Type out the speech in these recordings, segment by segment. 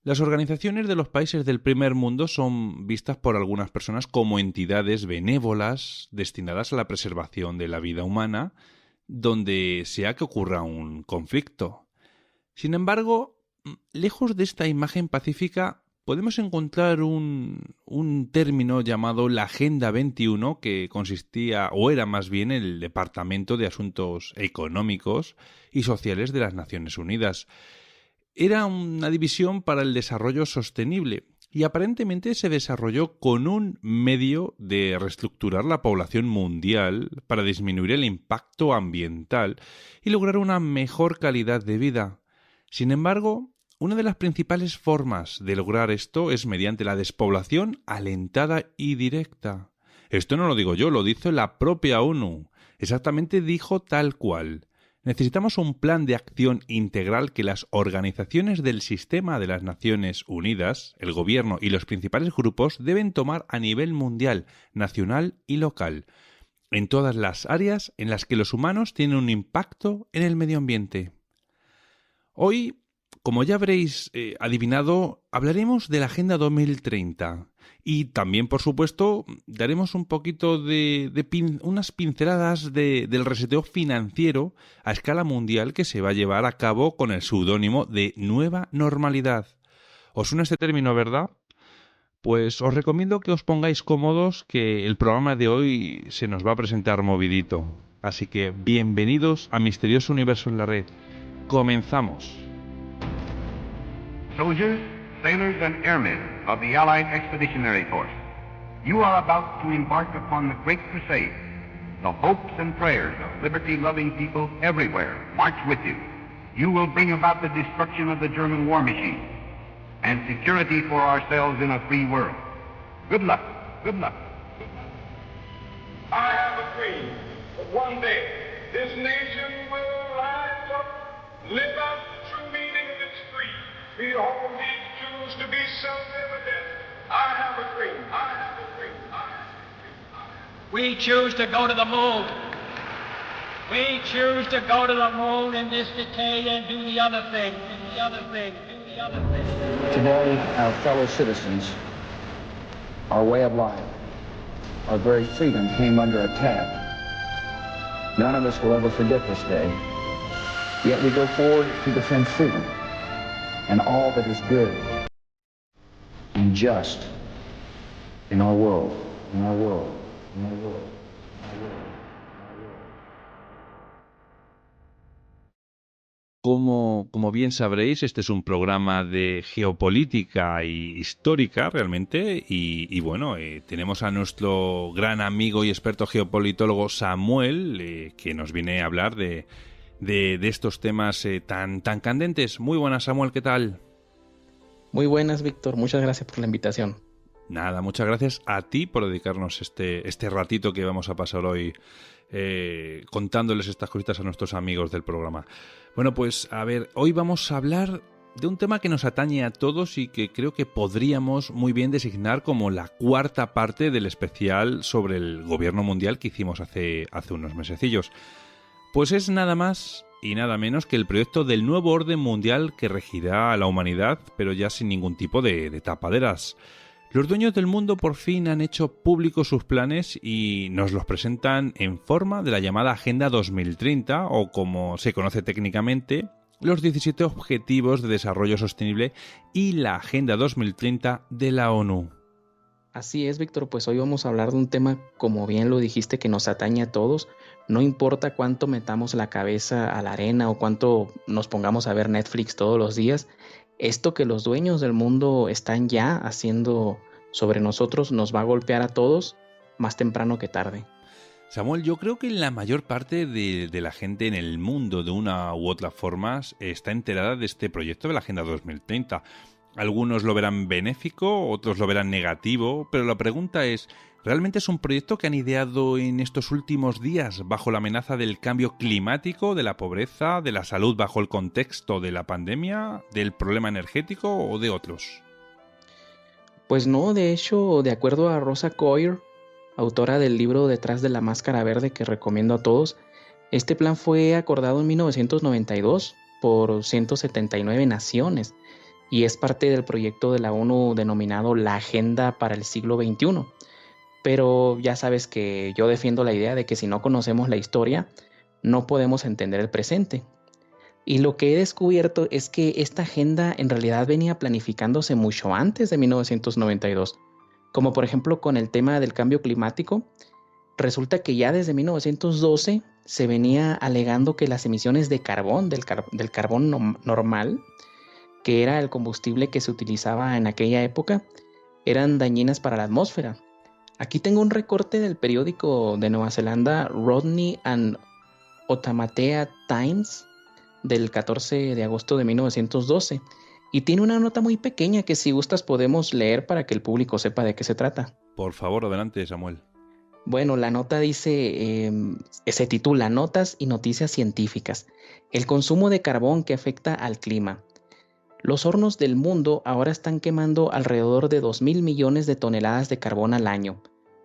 Las organizaciones de los países del primer mundo son vistas por algunas personas como entidades benévolas destinadas a la preservación de la vida humana, donde sea que ocurra un conflicto. Sin embargo, lejos de esta imagen pacífica, podemos encontrar un término llamado la Agenda 21, que consistía, o era más bien, el Departamento de Asuntos Económicos y Sociales de las Naciones Unidas. Era una división para el desarrollo sostenible y aparentemente se desarrolló con un medio de reestructurar la población mundial para disminuir el impacto ambiental y lograr una mejor calidad de vida. Sin embargo, una de las principales formas de lograr esto es mediante la despoblación alentada y directa. Esto no lo digo yo, lo dice la propia ONU. Exactamente dijo tal cual. Necesitamos un plan de acción integral que las organizaciones del sistema de las Naciones Unidas, el gobierno y los principales grupos deben tomar a nivel mundial, nacional y local, en todas las áreas en las que los humanos tienen un impacto en el medio ambiente. Hoy, como ya habréis adivinado, hablaremos de la Agenda 2030 y también, por supuesto, daremos un poquito unas pinceladas del reseteo financiero a escala mundial que se va a llevar a cabo con el seudónimo de Nueva Normalidad. ¿Os suena este término, verdad? Pues os recomiendo que os pongáis cómodos, que el programa de hoy se nos va a presentar movidito. Así que bienvenidos a Misterioso Universo en la Red. ¡Comenzamos! Soldiers, sailors, and airmen of the Allied Expeditionary Force, you are about to embark upon the great crusade. The hopes and prayers of liberty-loving people everywhere march with you. You will bring about the destruction of the German war machine and security for ourselves in a free world. Good luck. Good luck. I have a dream that one day this nation will rise up, live out the true meaning of its creed. Behold these truths to be self-evident. I have a dream. I have a dream. I have a dream. We choose to go to the moon. We choose to go to the moon in this decade and do the other thing, do the other thing, do the other thing. Today, our fellow citizens, our way of life, our very freedom came under attack. None of us will ever forget this day. Yet we go forward to defend freedom and all that is good and just in our world, in our world, in our world. Como bien sabréis, este es un programa de geopolítica y histórica realmente y bueno, tenemos a nuestro gran amigo y experto geopolitólogo Samuel, que nos viene a hablar de estos temas tan candentes. Muy buenas, Samuel, ¿qué tal? Muy buenas, Víctor, muchas gracias por la invitación. Nada, muchas gracias a ti por dedicarnos este ratito que vamos a pasar hoy contándoles estas cositas a nuestros amigos del programa. Bueno, pues a ver, hoy vamos a hablar de un tema que nos atañe a todos y que creo que podríamos muy bien designar como la cuarta parte del especial sobre el gobierno mundial que hicimos hace unos mesecillos. Pues es nada más y nada menos que el proyecto del nuevo orden mundial que regirá a la humanidad, pero ya sin ningún tipo de tapaderas. Los dueños del mundo por fin han hecho públicos sus planes y nos los presentan en forma de la llamada Agenda 2030, o como se conoce técnicamente, los 17 Objetivos de Desarrollo Sostenible y la Agenda 2030 de la ONU. Así es, Víctor, pues hoy vamos a hablar de un tema, como bien lo dijiste, que nos atañe a todos. No importa cuánto metamos la cabeza a la arena o cuánto nos pongamos a ver Netflix todos los días, esto que los dueños del mundo están ya haciendo sobre nosotros nos va a golpear a todos más temprano que tarde. Samuel, yo creo que la mayor parte de la gente en el mundo, de una u otra forma, está enterada de este proyecto de la Agenda 2030. Algunos lo verán benéfico, otros lo verán negativo, pero la pregunta es, ¿realmente es un proyecto que han ideado en estos últimos días bajo la amenaza del cambio climático, de la pobreza, de la salud bajo el contexto de la pandemia, del problema energético o de otros? Pues no, de hecho, de acuerdo a Rosa Coir, autora del libro Detrás de la Máscara Verde, que recomiendo a todos, este plan fue acordado en 1992 por 179 naciones. y es parte del proyecto de la ONU denominado la Agenda para el Siglo XXI. Pero ya sabes que yo defiendo la idea de que si no conocemos la historia, no podemos entender el presente. Y lo que he descubierto es que esta agenda en realidad venía planificándose mucho antes de 1992. Como por ejemplo con el tema del cambio climático, resulta que ya desde 1912 se venía alegando que las emisiones de carbón, del carbón normal, que era el combustible que se utilizaba en aquella época, eran dañinas para la atmósfera. Aquí tengo un recorte del periódico de Nueva Zelanda Rodney and Otamatea Times del 14 de agosto de 1912 y tiene una nota muy pequeña que si gustas podemos leer para que el público sepa de qué se trata. Por favor, adelante, Samuel. Bueno, la nota dice, se titula Notas y noticias científicas. El consumo de carbón que afecta al clima. Los hornos del mundo ahora están quemando alrededor de 2.000 millones de toneladas de carbón al año.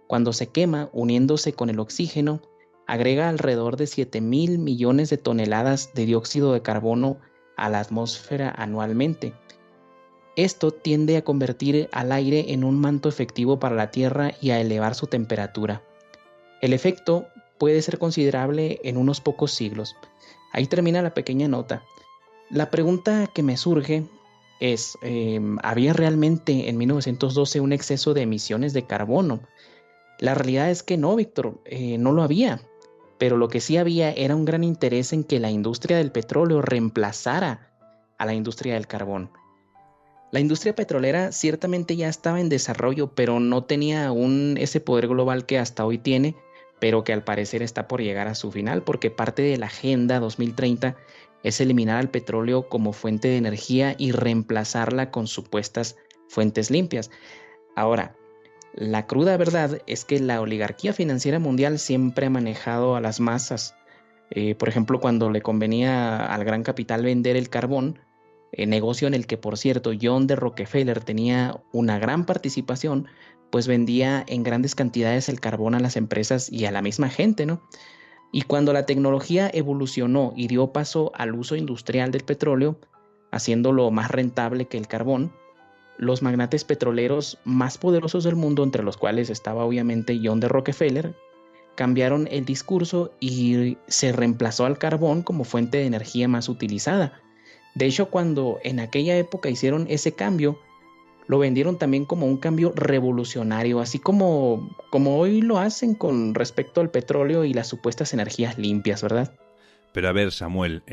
Cuando se quema, uniéndose con el oxígeno, agrega alrededor de 7.000 millones de toneladas de dióxido de carbono a la atmósfera anualmente. Esto tiende a convertir al aire en un manto efectivo para la Tierra y a elevar su temperatura. El efecto puede ser considerable en unos pocos siglos. Ahí termina la pequeña nota. La pregunta que me surge es, ¿había realmente en 1912 un exceso de emisiones de carbono? La realidad es que no, Víctor, no lo había. Pero lo que sí había era un gran interés en que la industria del petróleo reemplazara a la industria del carbón. La industria petrolera ciertamente ya estaba en desarrollo, pero no tenía aún ese poder global que hasta hoy tiene, pero que al parecer está por llegar a su final, porque parte de la Agenda 2030 es eliminar al petróleo como fuente de energía y reemplazarla con supuestas fuentes limpias. Ahora, la cruda verdad es que la oligarquía financiera mundial siempre ha manejado a las masas. Por ejemplo, cuando le convenía al gran capital vender el carbón, negocio en el que, por cierto, John D. Rockefeller tenía una gran participación, pues vendía en grandes cantidades el carbón a las empresas y a la misma gente, ¿no? Y cuando la tecnología evolucionó y dio paso al uso industrial del petróleo, haciéndolo más rentable que el carbón, los magnates petroleros más poderosos del mundo, entre los cuales estaba obviamente John D. Rockefeller, cambiaron el discurso y se reemplazó al carbón como fuente de energía más utilizada. De hecho, cuando en aquella época hicieron ese cambio, lo vendieron también como un cambio revolucionario, así como hoy lo hacen con respecto al petróleo y las supuestas energías limpias, ¿verdad? Pero a ver, Samuel,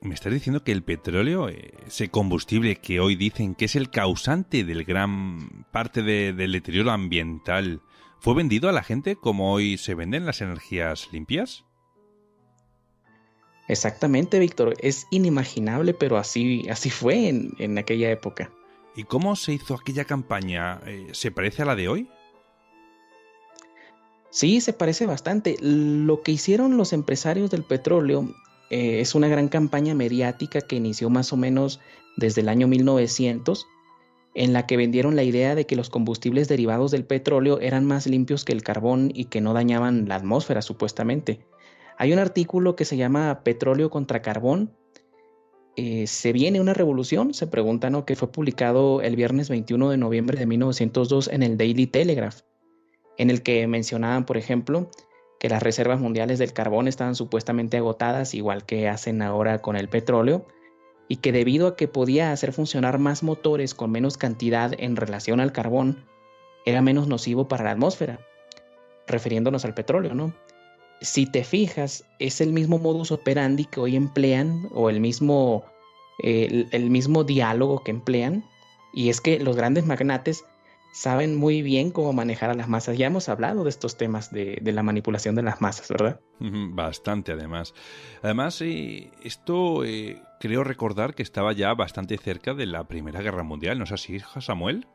me estás diciendo que el petróleo, ese combustible que hoy dicen que es el causante del gran parte del deterioro ambiental, ¿fue vendido a la gente como hoy se venden las energías limpias? Exactamente, Víctor. Es inimaginable, pero así fue en aquella época. ¿Y cómo se hizo aquella campaña? ¿Se parece a la de hoy? Sí, se parece bastante. Lo que hicieron los empresarios del petróleo es una gran campaña mediática que inició más o menos desde el año 1900, en la que vendieron la idea de que los combustibles derivados del petróleo eran más limpios que el carbón y que no dañaban la atmósfera, supuestamente. Hay un artículo que se llama Petróleo contra Carbón. ¿Se viene una revolución? Se pregunta, ¿no? Que fue publicado el viernes 21 de noviembre de 1902 en el Daily Telegraph, en el que mencionaban, por ejemplo, que las reservas mundiales del carbón estaban supuestamente agotadas, igual que hacen ahora con el petróleo, y que debido a que podía hacer funcionar más motores con menos cantidad en relación al carbón, era menos nocivo para la atmósfera, refiriéndonos al petróleo, ¿no? Si te fijas, es el mismo modus operandi que hoy emplean, o el mismo diálogo que emplean, y es que los grandes magnates saben muy bien cómo manejar a las masas. Ya hemos hablado de estos temas de la manipulación de las masas, ¿verdad? Bastante, además. Además, esto creo recordar que estaba ya bastante cerca de la Primera Guerra Mundial, ¿no es así, Samuel?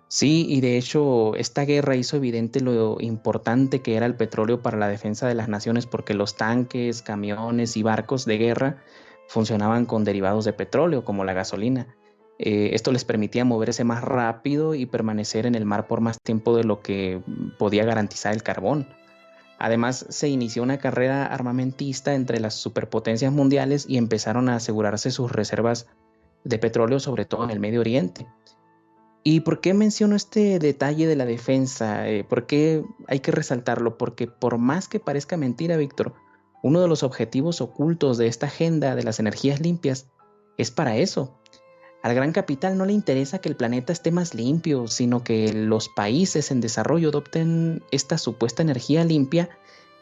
Sí, y de hecho esta guerra hizo evidente lo importante que era el petróleo para la defensa de las naciones, porque los tanques, camiones y barcos de guerra funcionaban con derivados de petróleo, como la gasolina. Esto les permitía moverse más rápido y permanecer en el mar por más tiempo de lo que podía garantizar el carbón. Además, se inició una carrera armamentista entre las superpotencias mundiales y empezaron a asegurarse sus reservas de petróleo, sobre todo en el Medio Oriente. ¿Y por qué menciono este detalle de la defensa? ¿Por qué hay que resaltarlo? Porque por más que parezca mentira, Víctor, uno de los objetivos ocultos de esta agenda de las energías limpias es para eso. Al gran capital no le interesa que el planeta esté más limpio, sino que los países en desarrollo adopten esta supuesta energía limpia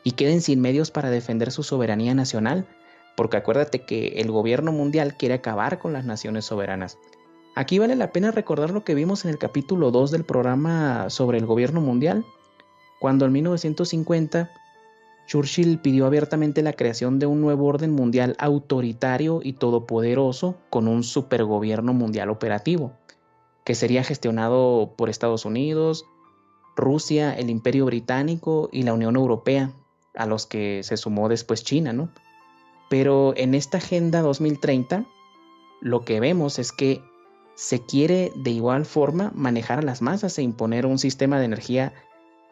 y queden sin medios para defender su soberanía nacional, porque acuérdate que el gobierno mundial quiere acabar con las naciones soberanas. Aquí vale la pena recordar lo que vimos en el capítulo 2 del programa sobre el gobierno mundial, cuando en 1950 Churchill pidió abiertamente la creación de un nuevo orden mundial autoritario y todopoderoso con un supergobierno mundial operativo, que sería gestionado por Estados Unidos, Rusia, el Imperio Británico y la Unión Europea, a los que se sumó después China, ¿no? Pero en esta Agenda 2030, lo que vemos es que se quiere de igual forma manejar a las masas e imponer un sistema de energía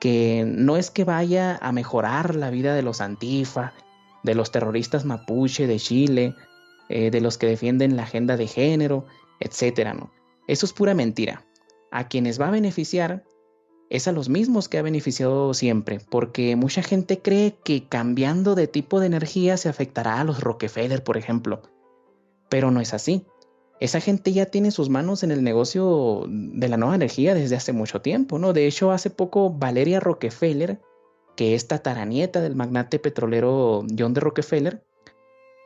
que no es que vaya a mejorar la vida de los Antifa, de los terroristas mapuche de Chile, de los que defienden la agenda de género, etcétera, ¿no? Eso es pura mentira. A quienes va a beneficiar es a los mismos que ha beneficiado siempre, porque mucha gente cree que cambiando de tipo de energía se afectará a los Rockefeller, por ejemplo. Pero no es así. Esa gente ya tiene sus manos en el negocio de la nueva energía desde hace mucho tiempo, ¿no? De hecho, hace poco Valeria Rockefeller, que es tataranieta del magnate petrolero John D. Rockefeller,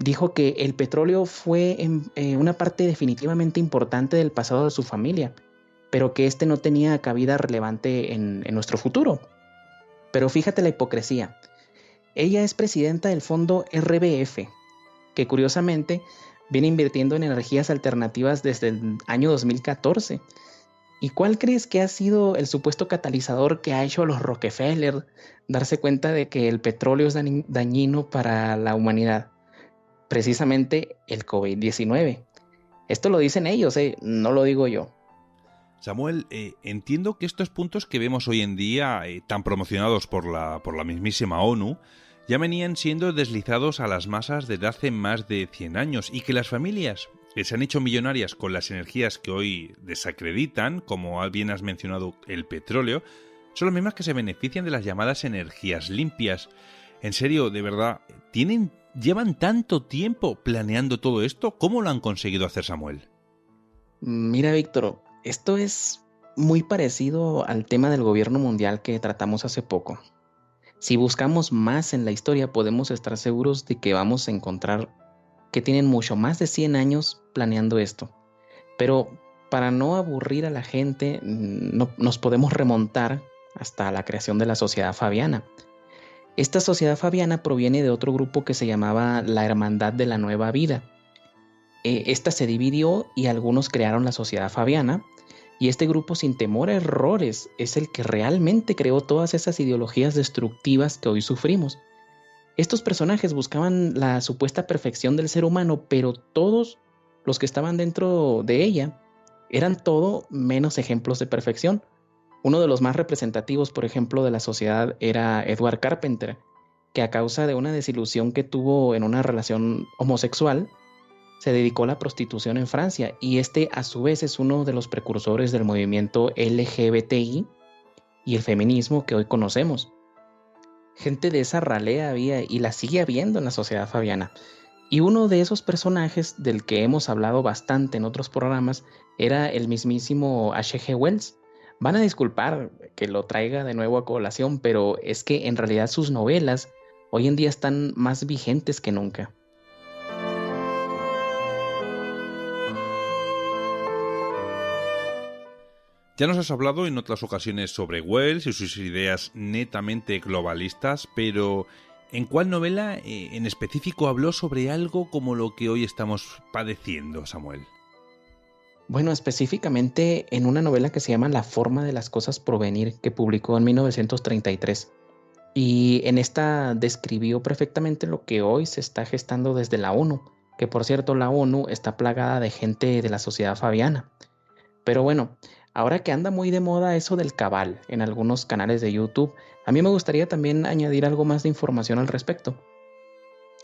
dijo que el petróleo fue una parte definitivamente importante del pasado de su familia, pero que este no tenía cabida relevante en nuestro futuro. Pero fíjate la hipocresía. Ella es presidenta del fondo RBF, que curiosamente viene invirtiendo en energías alternativas desde el año 2014. ¿Y cuál crees que ha sido el supuesto catalizador que ha hecho a los Rockefeller darse cuenta de que el petróleo es dañino para la humanidad? Precisamente el COVID-19. Esto lo dicen ellos, no lo digo yo. Samuel, entiendo que estos puntos que vemos hoy en día, tan promocionados por la mismísima ONU, ya venían siendo deslizados a las masas desde hace más de 100 años y que las familias que se han hecho millonarias con las energías que hoy desacreditan, como bien has mencionado el petróleo, son las mismas que se benefician de las llamadas energías limpias. En serio, de verdad, ¿llevan tanto tiempo planeando todo esto? ¿Cómo lo han conseguido hacer, Samuel? Mira, Víctor, esto es muy parecido al tema del gobierno mundial que tratamos hace poco. Si buscamos más en la historia, podemos estar seguros de que vamos a encontrar que tienen mucho más de 100 años planeando esto. Pero para no aburrir a la gente, nos podemos remontar hasta la creación de la Sociedad Fabiana. Esta Sociedad Fabiana proviene de otro grupo que se llamaba la Hermandad de la Nueva Vida. Esta se dividió y algunos crearon la Sociedad Fabiana. Y este grupo, sin temor a errores, es el que realmente creó todas esas ideologías destructivas que hoy sufrimos. Estos personajes buscaban la supuesta perfección del ser humano, pero todos los que estaban dentro de ella eran todo menos ejemplos de perfección. Uno de los más representativos, por ejemplo, de la sociedad era Edward Carpenter, que a causa de una desilusión que tuvo en una relación homosexual, se dedicó a la prostitución en Francia, y este a su vez es uno de los precursores del movimiento LGBTI y el feminismo que hoy conocemos. Gente de esa ralea había y la sigue habiendo en la Sociedad Fabiana. Y uno de esos personajes del que hemos hablado bastante en otros programas era el mismísimo H.G. Wells. Van a disculpar que lo traiga de nuevo a colación, pero es que en realidad sus novelas hoy en día están más vigentes que nunca. Ya nos has hablado en otras ocasiones sobre Wells y sus ideas netamente globalistas, pero ¿en cuál novela en específico habló sobre algo como lo que hoy estamos padeciendo, Samuel? Bueno, específicamente en una novela que se llama La forma de las cosas por venir, que publicó en 1933. Y en esta describió perfectamente lo que hoy se está gestando desde la ONU, que por cierto la ONU está plagada de gente de la Sociedad Fabiana. Pero bueno, ahora que anda muy de moda eso del cabal en algunos canales de YouTube, a mí me gustaría también añadir algo más de información al respecto.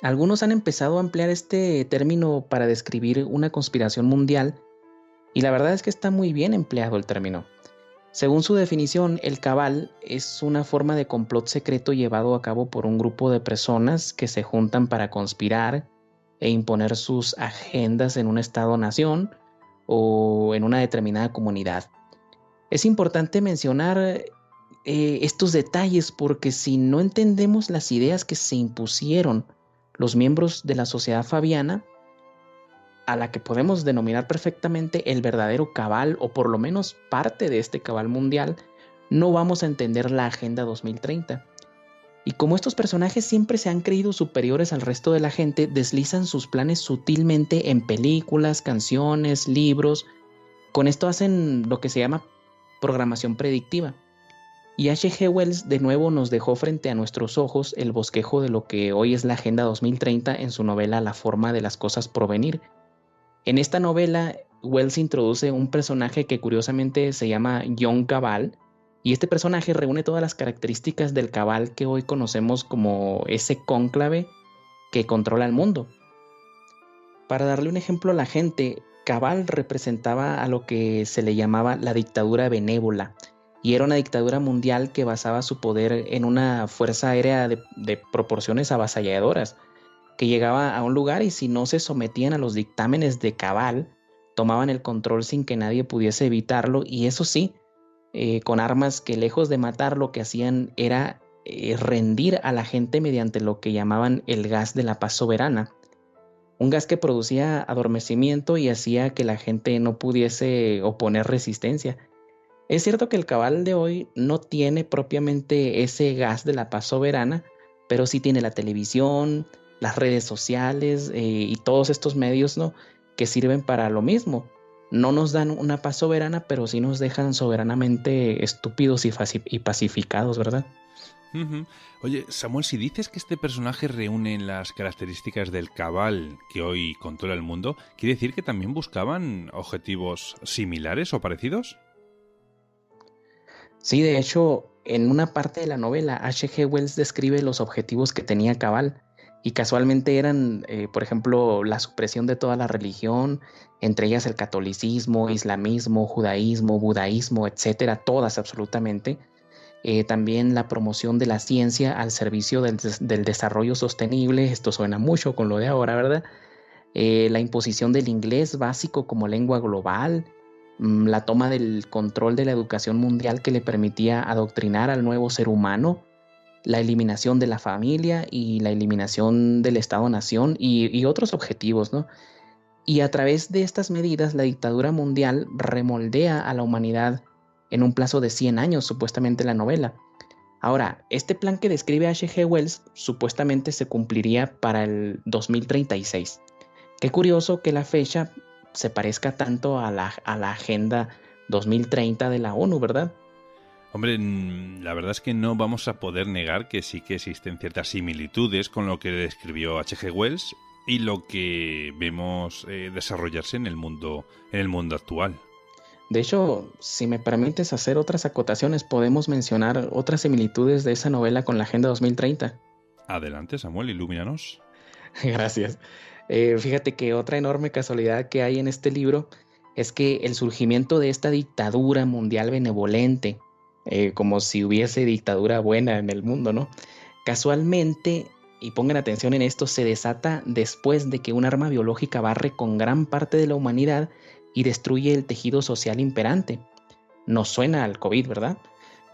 Algunos han empezado a emplear este término para describir una conspiración mundial, y la verdad es que está muy bien empleado el término. Según su definición, el cabal es una forma de complot secreto llevado a cabo por un grupo de personas que se juntan para conspirar e imponer sus agendas en un estado-nación o en una determinada comunidad. Es importante mencionar estos detalles porque si no entendemos las ideas que se impusieron los miembros de la sociedad fabiana, a la que podemos denominar perfectamente el verdadero cabal, o por lo menos parte de este cabal mundial, no vamos a entender la Agenda 2030. Y como estos personajes siempre se han creído superiores al resto de la gente, deslizan sus planes sutilmente en películas, canciones, libros. Con esto hacen lo que se llama programación predictiva. Y H.G. Wells de nuevo nos dejó frente a nuestros ojos el bosquejo de lo que hoy es la Agenda 2030 en su novela La forma de las cosas por venir. En esta novela, Wells introduce un personaje que curiosamente se llama John Cabal, y este personaje reúne todas las características del cabal que hoy conocemos como ese cónclave que controla el mundo. Para darle un ejemplo a la gente, Cabal representaba a lo que se le llamaba la dictadura benévola, y era una dictadura mundial que basaba su poder en una fuerza aérea de proporciones avasalladoras, que llegaba a un lugar y si no se sometían a los dictámenes de Cabal, tomaban el control sin que nadie pudiese evitarlo, y eso sí, con armas que lejos de matar lo que hacían era rendir a la gente mediante lo que llamaban el gas de la paz soberana, un gas que producía adormecimiento y hacía que la gente no pudiese oponer resistencia. Es cierto que el cabal de hoy no tiene propiamente ese gas de la paz soberana, pero sí tiene la televisión, las redes sociales y todos estos medios, ¿no?, que sirven para lo mismo. No nos dan una paz soberana, pero sí nos dejan soberanamente estúpidos y pacificados, ¿verdad? Oye, Samuel, si dices que este personaje reúne las características del cabal que hoy controla el mundo, ¿quiere decir que también buscaban objetivos similares o parecidos? Sí, de hecho, en una parte de la novela, H.G. Wells describe los objetivos que tenía Cabal, y casualmente eran, por ejemplo, la supresión de toda la religión, entre ellas el catolicismo, islamismo, judaísmo, budaísmo, etcétera, todas absolutamente. También la promoción de la ciencia al servicio del desarrollo sostenible, esto suena mucho con lo de ahora, ¿verdad? La imposición del inglés básico como lengua global, la toma del control de la educación mundial que le permitía adoctrinar al nuevo ser humano, la eliminación de la familia y la eliminación del Estado-nación y otros objetivos, ¿no? Y a través de estas medidas, la dictadura mundial remoldea a la humanidad en un plazo de 100 años, supuestamente en la novela. Ahora, este plan que describe H.G. Wells supuestamente se cumpliría para el 2036. Qué curioso que la fecha se parezca tanto a la Agenda 2030 de la ONU, ¿verdad? Hombre, la verdad es que no vamos a poder negar que sí que existen ciertas similitudes con lo que describió H.G. Wells y lo que vemos desarrollarse en el mundo actual. De hecho, si me permites hacer otras acotaciones, podemos mencionar otras similitudes de esa novela con la Agenda 2030. Adelante, Samuel, ilumínanos. Gracias. Fíjate que otra enorme casualidad que hay en este libro es que el surgimiento de esta dictadura mundial benevolente, como si hubiese dictadura buena en el mundo, ¿no? Casualmente, y pongan atención en esto, se desata después de que un arma biológica barre con gran parte de la humanidad y destruye el tejido social imperante. Nos suena al COVID, ¿verdad?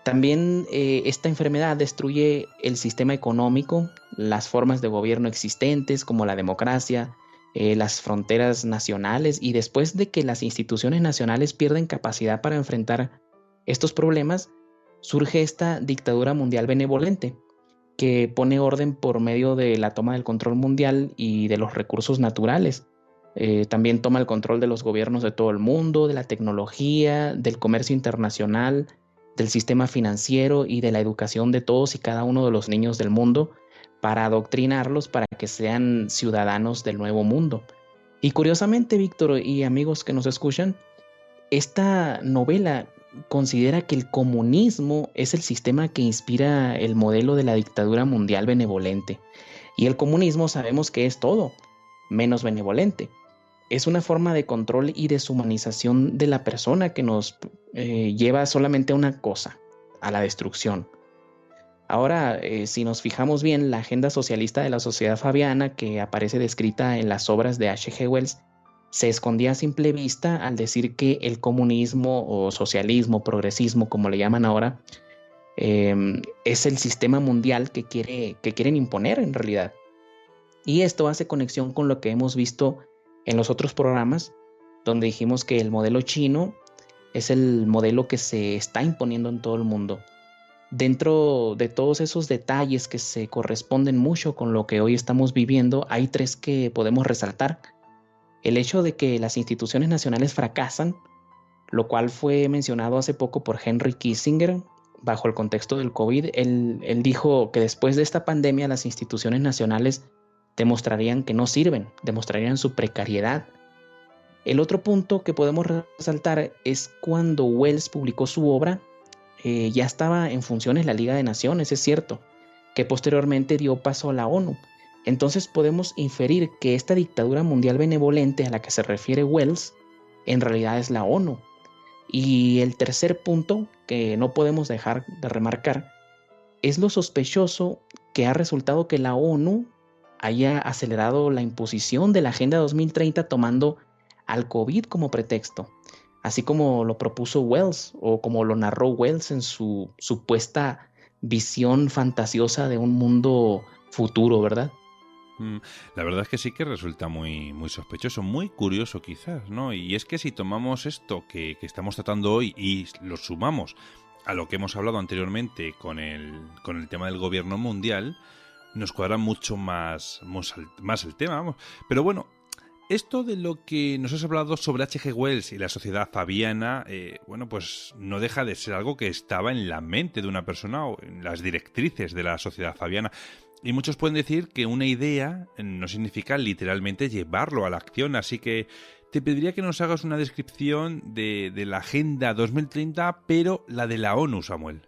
También esta enfermedad destruye el sistema económico, las formas de gobierno existentes como la democracia, las fronteras nacionales, y después de que las instituciones nacionales pierden capacidad para enfrentar estos problemas, surge esta dictadura mundial benevolente que pone orden por medio de la toma del control mundial y de los recursos naturales. También toma el control de los gobiernos de todo el mundo, de la tecnología, del comercio internacional, del sistema financiero y de la educación de todos y cada uno de los niños del mundo para adoctrinarlos para que sean ciudadanos del nuevo mundo. Y curiosamente, Víctor y amigos que nos escuchan, esta novela considera que el comunismo es el sistema que inspira el modelo de la dictadura mundial benevolente. Y el comunismo sabemos que es todo menos benevolente. Es una forma de control y deshumanización de la persona que nos lleva solamente a una cosa, a la destrucción. Ahora, si nos fijamos bien, la agenda socialista de la sociedad fabiana, que aparece descrita en las obras de H.G. Wells, se escondía a simple vista al decir que el comunismo o socialismo, progresismo, como le llaman ahora, es el sistema mundial que quieren imponer en realidad. Y esto hace conexión con lo que hemos visto en los otros programas, donde dijimos que el modelo chino es el modelo que se está imponiendo en todo el mundo. Dentro de todos esos detalles que se corresponden mucho con lo que hoy estamos viviendo, hay 3 que podemos resaltar. El hecho de que las instituciones nacionales fracasan, lo cual fue mencionado hace poco por Henry Kissinger bajo el contexto del COVID. Él dijo que después de esta pandemia las instituciones nacionales demostrarían que no sirven, demostrarían su precariedad. El otro punto que podemos resaltar es cuando Wells publicó su obra, ya estaba en funciones la Liga de Naciones, es cierto, que posteriormente dio paso a la ONU. Entonces podemos inferir que esta dictadura mundial benevolente a la que se refiere Wells en realidad es la ONU. Y el tercer punto que no podemos dejar de remarcar es lo sospechoso que ha resultado que la ONU haya acelerado la imposición de la Agenda 2030 tomando al COVID como pretexto, así como lo propuso Wells o como lo narró Wells en su supuesta visión fantasiosa de un mundo futuro, ¿verdad? La verdad es que sí que resulta muy, muy sospechoso, muy curioso quizás, ¿no? Y es que si tomamos esto que estamos tratando hoy y lo sumamos a lo que hemos hablado anteriormente con el tema del gobierno mundial, nos cuadra mucho más el tema, vamos. Pero bueno, esto de lo que nos has hablado sobre H.G. Wells y la sociedad fabiana, bueno, pues no deja de ser algo que estaba en la mente de una persona o en las directrices de la sociedad fabiana. Y muchos pueden decir que una idea no significa literalmente llevarlo a la acción, así que te pediría que nos hagas una descripción de la Agenda 2030, pero la de la ONU, Samuel.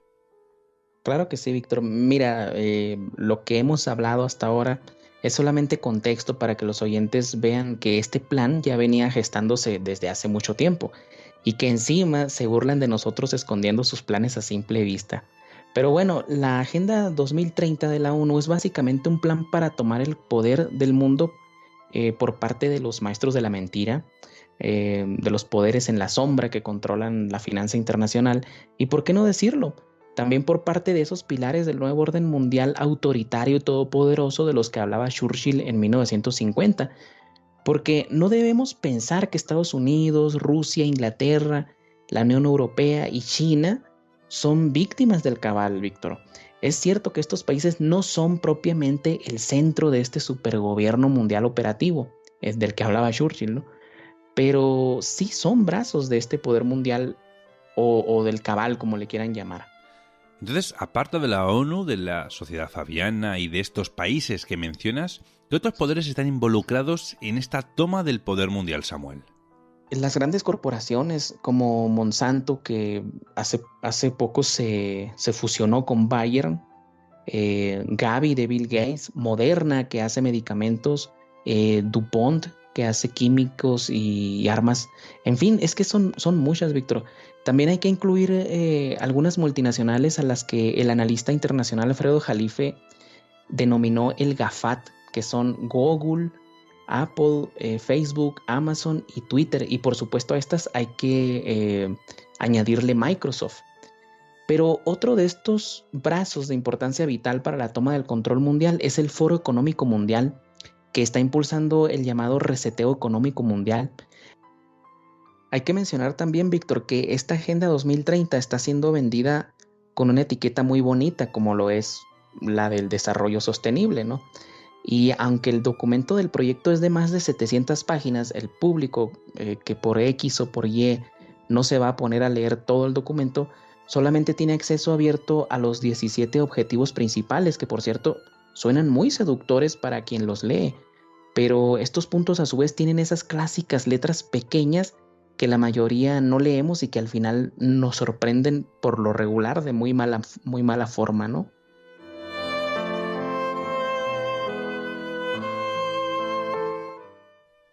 Claro que sí, Víctor. Mira, lo que hemos hablado hasta ahora es solamente contexto para que los oyentes vean que este plan ya venía gestándose desde hace mucho tiempo y que encima se burlan de nosotros escondiendo sus planes a simple vista. Pero bueno, la Agenda 2030 de la ONU es básicamente un plan para tomar el poder del mundo por parte de los maestros de la mentira, de los poderes en la sombra que controlan la finanza internacional y, ¿por qué no decirlo?, también por parte de esos pilares del nuevo orden mundial autoritario y todopoderoso de los que hablaba Churchill en 1950. Porque no debemos pensar que Estados Unidos, Rusia, Inglaterra, la Unión Europea y China son víctimas del cabal, Víctor. Es cierto que estos países no son propiamente el centro de este supergobierno mundial operativo, es del que hablaba Churchill, ¿no? Pero sí son brazos de este poder mundial o del cabal, como le quieran llamar. Entonces, aparte de la ONU, de la sociedad fabiana y de estos países que mencionas, ¿qué otros poderes están involucrados en esta toma del poder mundial, Samuel? Las grandes corporaciones como Monsanto, que hace poco se fusionó con Bayer, Gavi de Bill Gates, Moderna, que hace medicamentos, DuPont, que hace químicos y armas. En fin, es que son muchas, Víctor. También hay que incluir algunas multinacionales a las que el analista internacional Alfredo Jalife denominó el GAFAT, que son Google, Apple, Facebook, Amazon y Twitter. Y por supuesto a estas hay que añadirle Microsoft. Pero otro de estos brazos de importancia vital para la toma del control mundial es el Foro Económico Mundial, que está impulsando el llamado reseteo económico mundial. Hay que mencionar también, Víctor, que esta Agenda 2030 está siendo vendida con una etiqueta muy bonita, como lo es la del desarrollo sostenible, ¿no? Y aunque el documento del proyecto es de más de 700 páginas, el público que por X o por Y no se va a poner a leer todo el documento, solamente tiene acceso abierto a los 17 objetivos principales, que por cierto suenan muy seductores para quien los lee, pero estos puntos a su vez tienen esas clásicas letras pequeñas que la mayoría no leemos y que al final nos sorprenden por lo regular de muy mala forma, ¿no?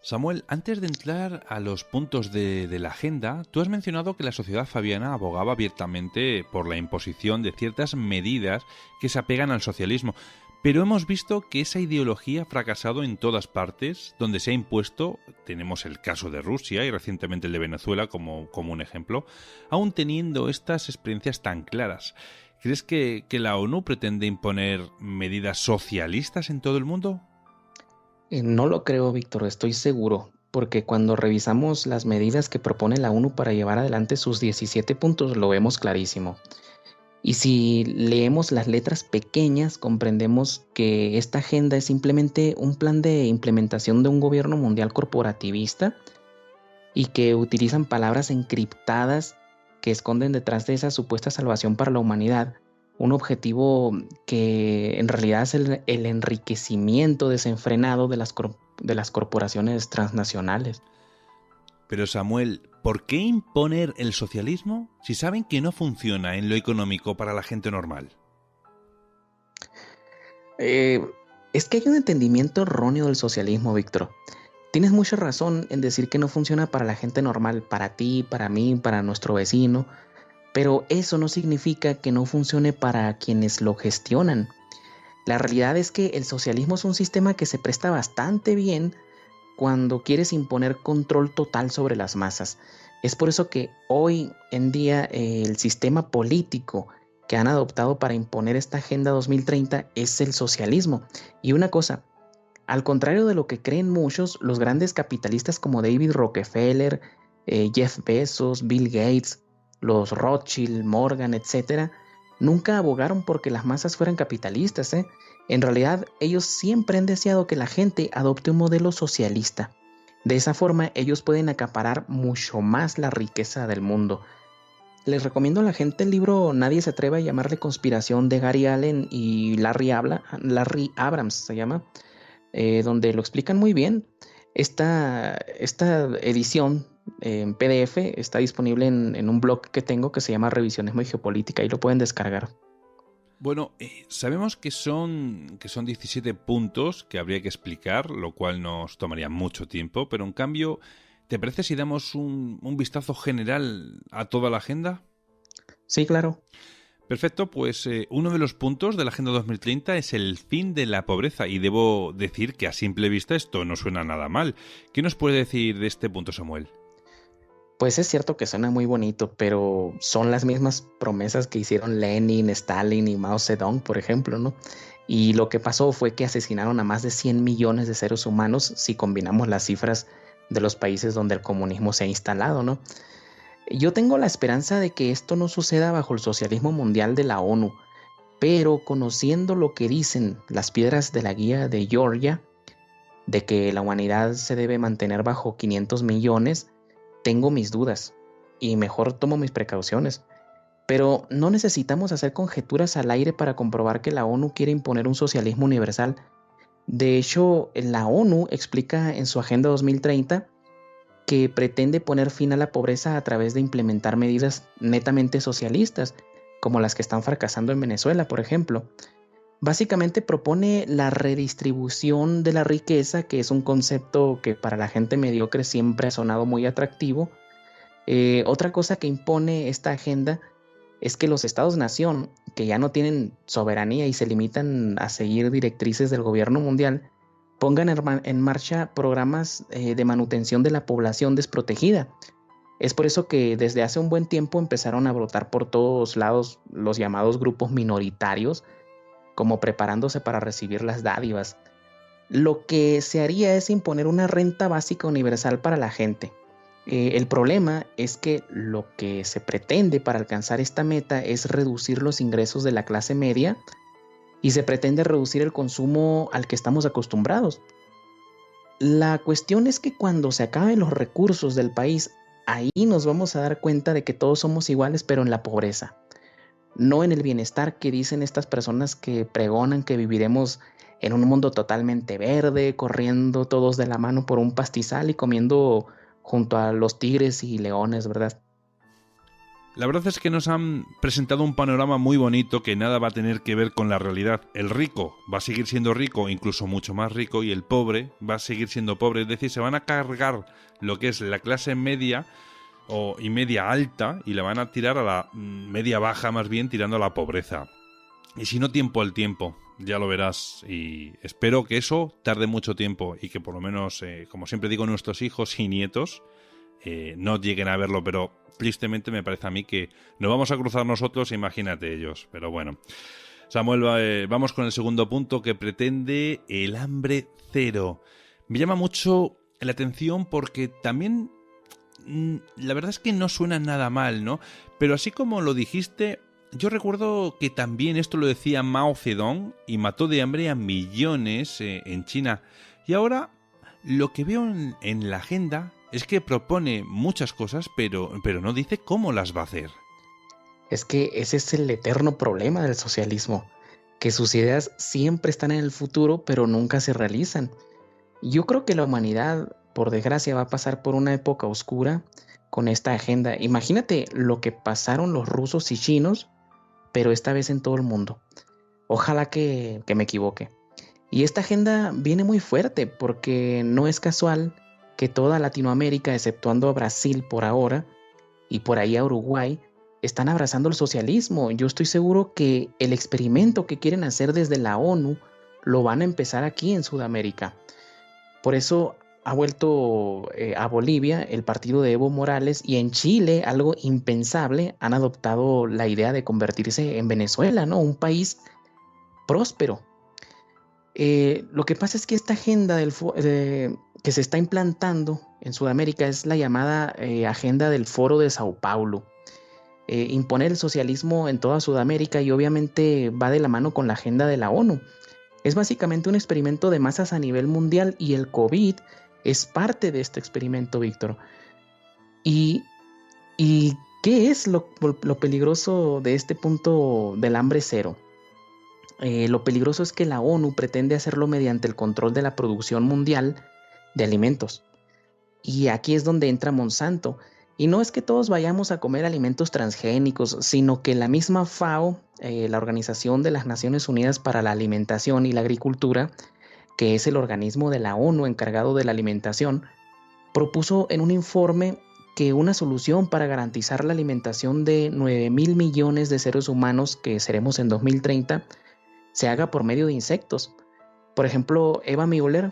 Samuel, antes de entrar a los puntos de la agenda, tú has mencionado que la sociedad fabiana abogaba abiertamente por la imposición de ciertas medidas que se apegan al socialismo, pero hemos visto que esa ideología ha fracasado en todas partes donde se ha impuesto. Tenemos el caso de Rusia y recientemente el de Venezuela como un ejemplo, aún teniendo estas experiencias tan claras. ¿Crees que la ONU pretende imponer medidas socialistas en todo el mundo? No lo creo, Víctor, estoy seguro, porque cuando revisamos las medidas que propone la ONU para llevar adelante sus 17 puntos, lo vemos clarísimo. Y si leemos las letras pequeñas, comprendemos que esta agenda es simplemente un plan de implementación de un gobierno mundial corporativista y que utilizan palabras encriptadas que esconden detrás de esa supuesta salvación para la humanidad un objetivo que en realidad es el enriquecimiento desenfrenado de las corporaciones transnacionales. Pero Samuel, ¿por qué imponer el socialismo si saben que no funciona en lo económico para la gente normal? Es que hay un entendimiento erróneo del socialismo, Víctor. Tienes mucha razón en decir que no funciona para la gente normal, para ti, para mí, para nuestro vecino, pero eso no significa que no funcione para quienes lo gestionan. La realidad es que el socialismo es un sistema que se presta bastante bien cuando quieres imponer control total sobre las masas. Es por eso que hoy en día el sistema político que han adoptado para imponer esta Agenda 2030 es el socialismo. Y una cosa, al contrario de lo que creen muchos, los grandes capitalistas como David Rockefeller, Jeff Bezos, Bill Gates, los Rothschild, Morgan, etc., nunca abogaron porque las masas fueran capitalistas. En realidad, ellos siempre han deseado que la gente adopte un modelo socialista. De esa forma, ellos pueden acaparar mucho más la riqueza del mundo. Les recomiendo a la gente el libro Nadie se atreve a llamarle conspiración de Gary Allen y Larry Abrams se llama, donde lo explican muy bien. Esta edición en PDF está disponible en un blog que tengo que se llama Revisionismo y Geopolítica y lo pueden descargar. Bueno, sabemos que son 17 puntos que habría que explicar, lo cual nos tomaría mucho tiempo, pero en cambio, ¿te parece si damos un vistazo general a toda la agenda? Sí, claro. Perfecto, pues uno de los puntos de la Agenda 2030 es el fin de la pobreza y debo decir que a simple vista esto no suena nada mal. ¿Qué nos puede decir de este punto, Samuel? Pues es cierto que suena muy bonito, pero son las mismas promesas que hicieron Lenin, Stalin y Mao Zedong, por ejemplo, ¿no? Y lo que pasó fue que asesinaron a más de 100 millones de seres humanos si combinamos las cifras de los países donde el comunismo se ha instalado, ¿no? Yo tengo la esperanza de que esto no suceda bajo el socialismo mundial de la ONU, pero conociendo lo que dicen las piedras de la guía de Georgia, de que la humanidad se debe mantener bajo 500 millones, tengo mis dudas y mejor tomo mis precauciones. Pero no necesitamos hacer conjeturas al aire para comprobar que la ONU quiere imponer un socialismo universal. De hecho, la ONU explica en su Agenda 2030 que pretende poner fin a la pobreza a través de implementar medidas netamente socialistas, como las que están fracasando en Venezuela, por ejemplo. Básicamente propone la redistribución de la riqueza, que es un concepto que para la gente mediocre siempre ha sonado muy atractivo. Otra cosa que impone esta agenda es que los estados-nación, que ya no tienen soberanía y se limitan a seguir directrices del gobierno mundial, pongan en marcha programas de manutención de la población desprotegida. Es por eso que desde hace un buen tiempo empezaron a brotar por todos lados los llamados grupos minoritarios, como preparándose para recibir las dádivas. Lo que se haría es imponer una renta básica universal para la gente. El problema es que lo que se pretende para alcanzar esta meta es reducir los ingresos de la clase media y se pretende reducir el consumo al que estamos acostumbrados. La cuestión es que cuando se acaben los recursos del país, ahí nos vamos a dar cuenta de que todos somos iguales, pero en la pobreza. No en el bienestar que dicen estas personas que pregonan que viviremos en un mundo totalmente verde, corriendo todos de la mano por un pastizal y comiendo junto a los tigres y leones, ¿verdad? La verdad es que nos han presentado un panorama muy bonito que nada va a tener que ver con la realidad. El rico va a seguir siendo rico, incluso mucho más rico, y el pobre va a seguir siendo pobre. Es decir, se van a cargar lo que es la clase media y media alta y la van a tirar a la media baja, más bien tirando a la pobreza. Y si no, tiempo al tiempo, ya lo verás. Y espero que eso tarde mucho tiempo y que por lo menos, como siempre digo, nuestros hijos y nietos no lleguen a verlo, pero tristemente me parece a mí que nos vamos a cruzar nosotros, imagínate ellos. Pero bueno, Samuel, vamos con el segundo punto, que pretende el hambre cero. Me llama mucho la atención porque también la verdad es que no suena nada mal, ¿no? Pero así como lo dijiste, yo recuerdo que también esto lo decía Mao Zedong y mató de hambre a millones en China. Y ahora lo que veo en la agenda es que propone muchas cosas, pero no dice cómo las va a hacer. Es que ese es el eterno problema del socialismo, que sus ideas siempre están en el futuro, pero nunca se realizan. Yo creo que la humanidad, por desgracia, va a pasar por una época oscura con esta agenda. Imagínate lo que pasaron los rusos y chinos, pero esta vez en todo el mundo. Ojalá que me equivoque. Y esta agenda viene muy fuerte porque no es casual que toda Latinoamérica, exceptuando a Brasil por ahora, y por ahí a Uruguay, están abrazando el socialismo. Yo estoy seguro que el experimento que quieren hacer desde la ONU lo van a empezar aquí en Sudamérica. Por eso ha vuelto a Bolivia el partido de Evo Morales, y en Chile, algo impensable, han adoptado la idea de convertirse en Venezuela, ¿no? Un país próspero. Lo que pasa es que esta agenda que se está implantando en Sudamérica es la llamada agenda del Foro de Sao Paulo. Imponer el socialismo en toda Sudamérica, y obviamente va de la mano con la agenda de la ONU. Es básicamente un experimento de masas a nivel mundial, y el COVID es parte de este experimento, Víctor. ¿Y qué es lo peligroso de este punto del hambre cero? Lo peligroso es que la ONU pretende hacerlo mediante el control de la producción mundial de alimentos. Y aquí es donde entra Monsanto. Y no es que todos vayamos a comer alimentos transgénicos, sino que la misma FAO, la Organización de las Naciones Unidas para la Alimentación y la Agricultura, que es el organismo de la ONU encargado de la alimentación, propuso en un informe que una solución para garantizar la alimentación de 9,000 millones de seres humanos que seremos en 2030 se haga por medio de insectos. Por ejemplo, Eva Müller,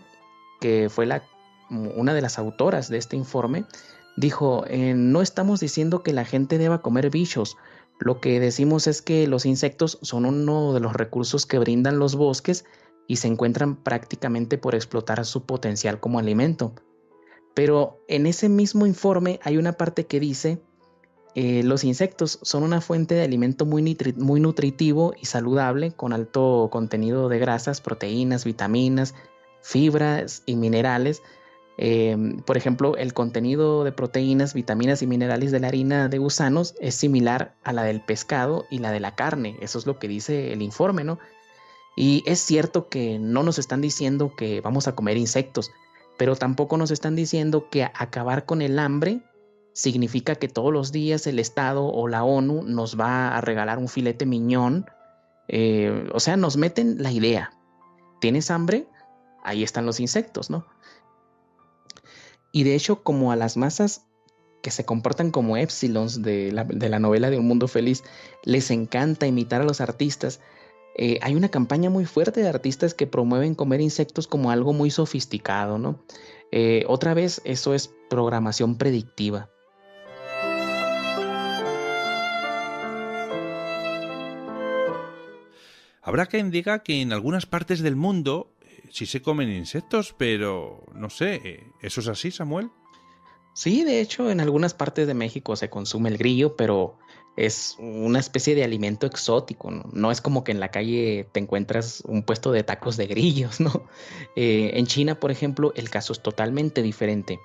que fue una de las autoras de este informe, dijo: no estamos diciendo que la gente deba comer bichos, lo que decimos es que los insectos son uno de los recursos que brindan los bosques y se encuentran prácticamente por explotar su potencial como alimento. Pero en ese mismo informe hay una parte que dice: los insectos son una fuente de alimento muy nutritivo y saludable, con alto contenido de grasas, proteínas, vitaminas, fibras y minerales. Por ejemplo, el contenido de proteínas, vitaminas y minerales de la harina de gusanos es similar a la del pescado y la de la carne. Eso es lo que dice el informe, ¿no? Y es cierto que no nos están diciendo que vamos a comer insectos, pero tampoco nos están diciendo que acabar con el hambre significa que todos los días el Estado o la ONU nos va a regalar un filete miñón. O sea, nos meten la idea: ¿tienes hambre? Ahí están los insectos, ¿no? Y de hecho, como a las masas que se comportan como épsilons de la novela de Un Mundo Feliz les encanta imitar a los artistas, hay una campaña muy fuerte de artistas que promueven comer insectos como algo muy sofisticado, ¿no? Otra vez, eso es programación predictiva. Habrá quien diga que en algunas partes del mundo sí se comen insectos, pero no sé, ¿eso es así, Samuel? Sí, de hecho, en algunas partes de México se consume el grillo, pero es una especie de alimento exótico, ¿no? No es como que en la calle te encuentras un puesto de tacos de grillos, ¿no? En China, por ejemplo, el caso es totalmente diferente.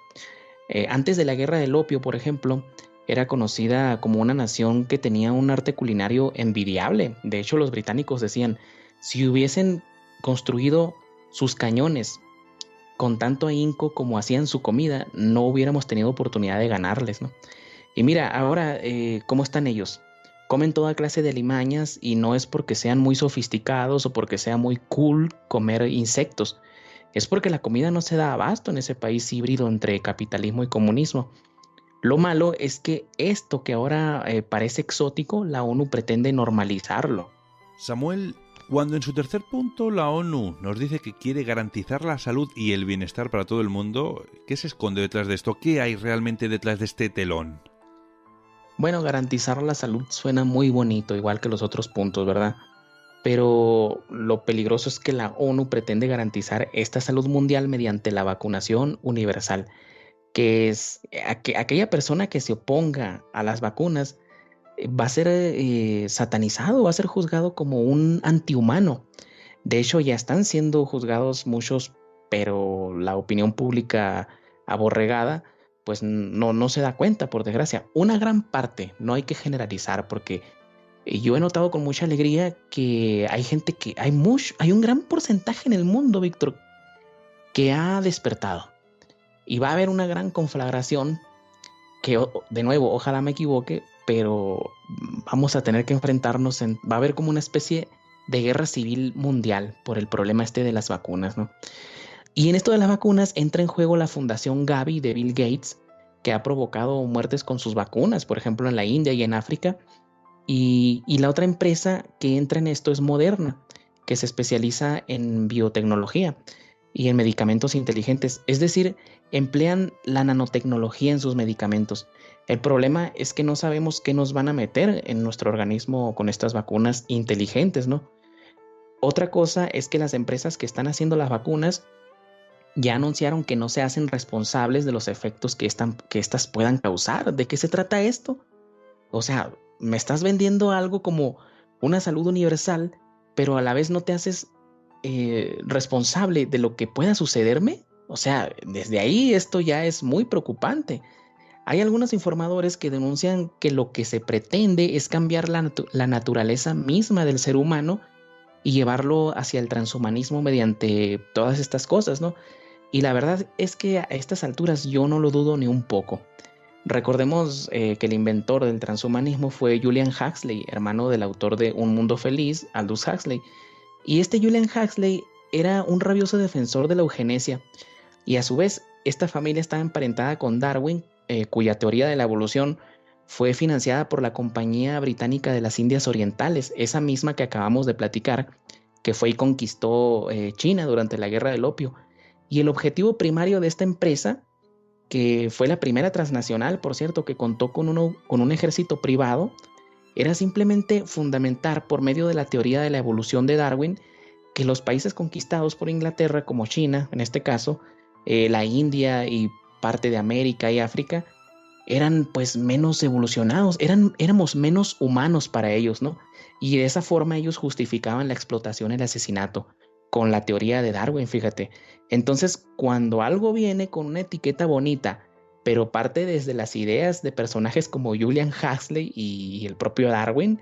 Antes de la guerra del opio, por ejemplo, era conocida como una nación que tenía un arte culinario envidiable. De hecho, los británicos decían: si hubiesen construido sus cañones con tanto ahínco como hacían su comida, no hubiéramos tenido oportunidad de ganarles, ¿no? Y mira, ahora, ¿cómo están ellos? Comen toda clase de alimañas y no es porque sean muy sofisticados o porque sea muy cool comer insectos. Es porque la comida no se da abasto en ese país híbrido entre capitalismo y comunismo. Lo malo es que esto que ahora parece exótico, la ONU pretende normalizarlo. Samuel, cuando en su tercer punto la ONU nos dice que quiere garantizar la salud y el bienestar para todo el mundo, ¿qué se esconde detrás de esto? ¿Qué hay realmente detrás de este telón? Bueno, garantizar la salud suena muy bonito, igual que los otros puntos, ¿verdad? Pero lo peligroso es que la ONU pretende garantizar esta salud mundial mediante la vacunación universal, que es aquella persona que se oponga a las vacunas va a ser satanizado, va a ser juzgado como un antihumano. De hecho, ya están siendo juzgados muchos, pero la opinión pública aborregada, pues no se da cuenta, por desgracia. Una gran parte, no hay que generalizar, porque yo he notado con mucha alegría que hay gente que, hay un gran porcentaje en el mundo, Víctor, que ha despertado. Y va a haber una gran conflagración que, de nuevo, ojalá me equivoque, pero vamos a tener que enfrentarnos va a haber como una especie de guerra civil mundial por el problema este de las vacunas, ¿no? Y en esto de las vacunas entra en juego la fundación Gavi de Bill Gates, que ha provocado muertes con sus vacunas, por ejemplo en la India y en África. Y la otra empresa que entra en esto es Moderna, que se especializa en biotecnología y en medicamentos inteligentes, es decir, emplean la nanotecnología en sus medicamentos. El problema es que no sabemos qué nos van a meter en nuestro organismo con estas vacunas inteligentes, ¿no? Otra cosa es que las empresas que están haciendo las vacunas ya anunciaron que no se hacen responsables de los efectos que estas puedan causar. ¿De qué se trata esto? O sea, me estás vendiendo algo como una salud universal, pero a la vez no te haces responsable de lo que pueda sucederme. O sea, desde ahí esto ya es muy preocupante. Hay algunos informadores que denuncian que lo que se pretende es cambiar la naturaleza misma del ser humano y llevarlo hacia el transhumanismo mediante todas estas cosas, ¿no? Y la verdad es que a estas alturas yo no lo dudo ni un poco. Recordemos que el inventor del transhumanismo fue Julian Huxley, hermano del autor de Un Mundo Feliz, Aldous Huxley. Y este Julian Huxley era un rabioso defensor de la eugenesia. Y a su vez, esta familia estaba emparentada con Darwin, cuya teoría de la evolución fue financiada por la Compañía Británica de las Indias Orientales, esa misma que acabamos de platicar, que fue y conquistó China durante la Guerra del Opio. Y el objetivo primario de esta empresa, que fue la primera transnacional, por cierto, que contó con un ejército privado, era simplemente fundamentar por medio de la teoría de la evolución de Darwin que los países conquistados por Inglaterra, como China, en este caso, la India y parte de América y África, eran pues menos evolucionados, éramos menos humanos para ellos, ¿no? Y de esa forma ellos justificaban la explotación y el asesinato con la teoría de Darwin, fíjate. Entonces, cuando algo viene con una etiqueta bonita, pero parte desde las ideas de personajes como Julian Huxley y el propio Darwin,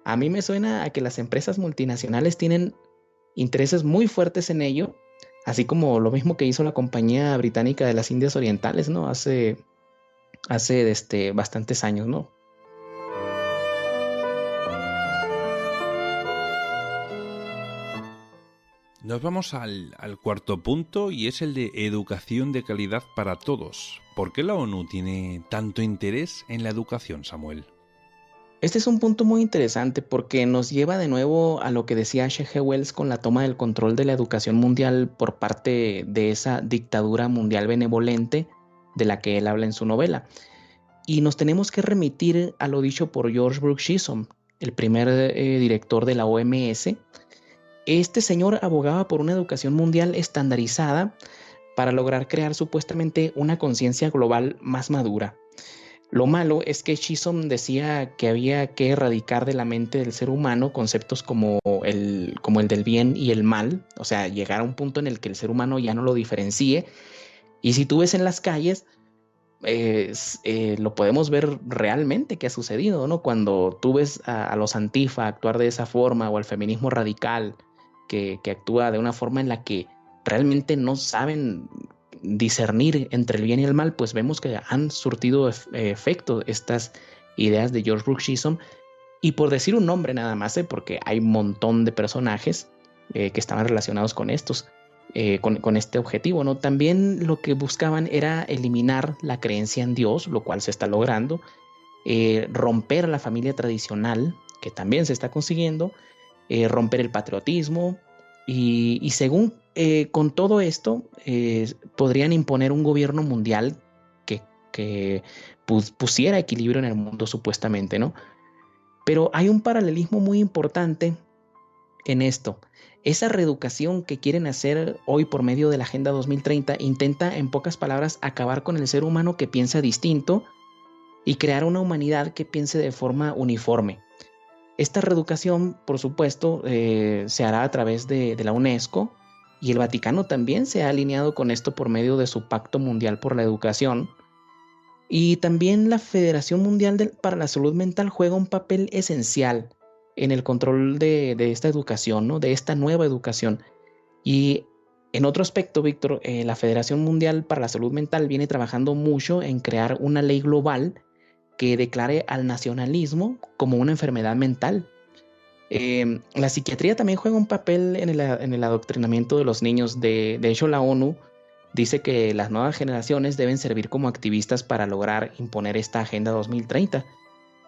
a mí me suena a que las empresas multinacionales tienen intereses muy fuertes en ello, así como lo mismo que hizo la Compañía Británica de las Indias Orientales, ¿no? Hace bastantes años, ¿no? Nos vamos al cuarto punto y es el de educación de calidad para todos. ¿Por qué la ONU tiene tanto interés en la educación, Samuel? Este es un punto muy interesante porque nos lleva de nuevo a lo que decía H.G. Wells con la toma del control de la educación mundial por parte de esa dictadura mundial benevolente de la que él habla en su novela. Y nos tenemos que remitir a lo dicho por George Brooks Chisholm, el primer director de la OMS. Este señor abogaba por una educación mundial estandarizada para lograr crear supuestamente una conciencia global más madura. Lo malo es que Chisholm decía que había que erradicar de la mente del ser humano conceptos como el del bien y el mal, o sea, llegar a un punto en el que el ser humano ya no lo diferencie. Y si tú ves en las calles, lo podemos ver realmente que ha sucedido, ¿no? Cuando tú ves a los antifa actuar de esa forma o al feminismo radical que actúa de una forma en la que realmente no saben discernir entre el bien y el mal, pues vemos que han surtido efecto estas ideas de George Brooks Chisholm. Y por decir un nombre nada más, porque hay un montón de personajes que estaban relacionados con estos, con este objetivo, ¿no? También lo que buscaban era eliminar la creencia en Dios, lo cual se está logrando, romper la familia tradicional, que también se está consiguiendo, romper el patriotismo, y según con todo esto podrían imponer un gobierno mundial que pusiera equilibrio en el mundo supuestamente, ¿no? Pero hay un paralelismo muy importante en esto. Esa reeducación que quieren hacer hoy por medio de la Agenda 2030 intenta, en pocas palabras, acabar con el ser humano que piensa distinto y crear una humanidad que piense de forma uniforme. Esta reeducación, por supuesto, se hará a través de la UNESCO, y el Vaticano también se ha alineado con esto por medio de su Pacto Mundial por la Educación. Y también la Federación Mundial para la Salud Mental juega un papel esencial en el control de esta educación, ¿no? De esta nueva educación. Y en otro aspecto, Víctor, la Federación Mundial para la Salud Mental viene trabajando mucho en crear una ley global que declare al nacionalismo como una enfermedad mental. La psiquiatría también juega un papel en el adoctrinamiento de los niños. De hecho, la ONU dice que las nuevas generaciones deben servir como activistas para lograr imponer esta Agenda 2030.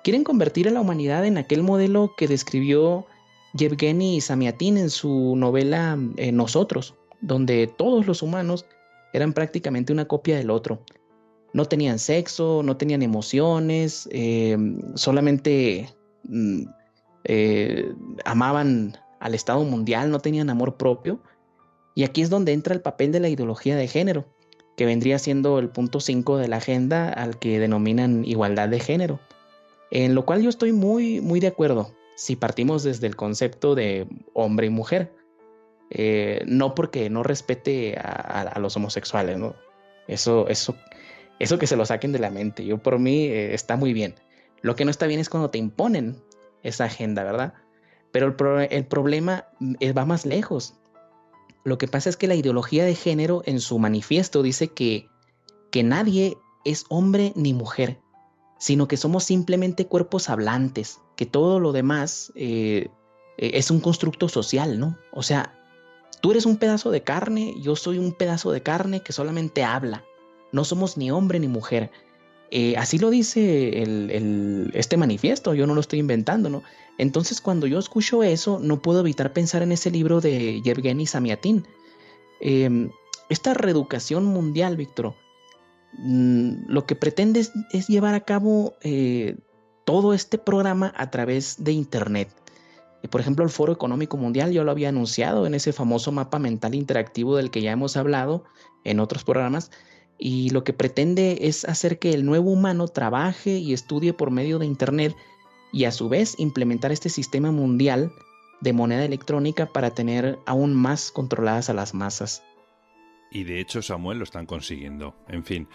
Quieren convertir a la humanidad en aquel modelo que describió Yevgeny Zamyatin en su novela Nosotros, donde todos los humanos eran prácticamente una copia del otro. No tenían sexo, no tenían emociones, solamente amaban al Estado mundial, no tenían amor propio. Y aquí es donde entra el papel de la ideología de género, que vendría siendo el punto 5 de la agenda, al que denominan igualdad de género, en lo cual yo estoy muy, muy de acuerdo si partimos desde el concepto de hombre y mujer, no porque no respete a los homosexuales, ¿no? Eso que se lo saquen de la mente. Yo, por mí, está muy bien. Lo que no está bien es cuando te imponen esa agenda, ¿verdad? Pero el problema va más lejos. Lo que pasa es que la ideología de género en su manifiesto dice que nadie es hombre ni mujer, sino que somos simplemente cuerpos hablantes, que todo lo demás es un constructo social, ¿no? O sea, tú eres un pedazo de carne, yo soy un pedazo de carne que solamente habla. No somos ni hombre ni mujer. Así lo dice este manifiesto, yo no lo estoy inventando, ¿no? Entonces, cuando yo escucho eso, no puedo evitar pensar en ese libro de Yevgeny Zamyatin. Esta reeducación mundial, Víctor, lo que pretende es llevar a cabo todo este programa a través de Internet. Por ejemplo, el Foro Económico Mundial, yo lo había anunciado en ese famoso mapa mental interactivo del que ya hemos hablado en otros programas, y lo que pretende es hacer que el nuevo humano trabaje y estudie por medio de Internet, y a su vez implementar este sistema mundial de moneda electrónica para tener aún más controladas a las masas. Y de hecho, Samuel, lo están consiguiendo. En fin,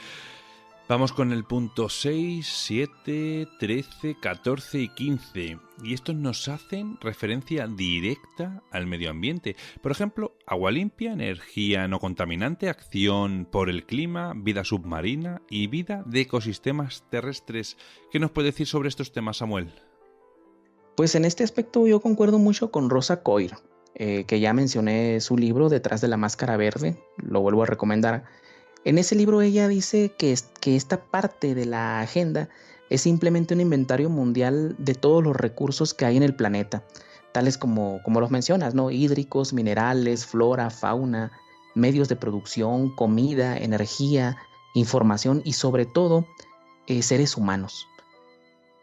vamos con el punto 6, 7, 13, 14 y 15. Y estos nos hacen referencia directa al medio ambiente. Por ejemplo, agua limpia, energía no contaminante, acción por el clima, vida submarina y vida de ecosistemas terrestres. ¿Qué nos puede decir sobre estos temas, Samuel? Pues en este aspecto yo concuerdo mucho con Rosa Coir, que ya mencioné su libro Detrás de la Máscara Verde, lo vuelvo a recomendar. En ese libro ella dice que esta parte de la agenda es simplemente un inventario mundial de todos los recursos que hay en el planeta, tales como los mencionas, ¿no? Hídricos, minerales, flora, fauna, medios de producción, comida, energía, información y sobre todo seres humanos.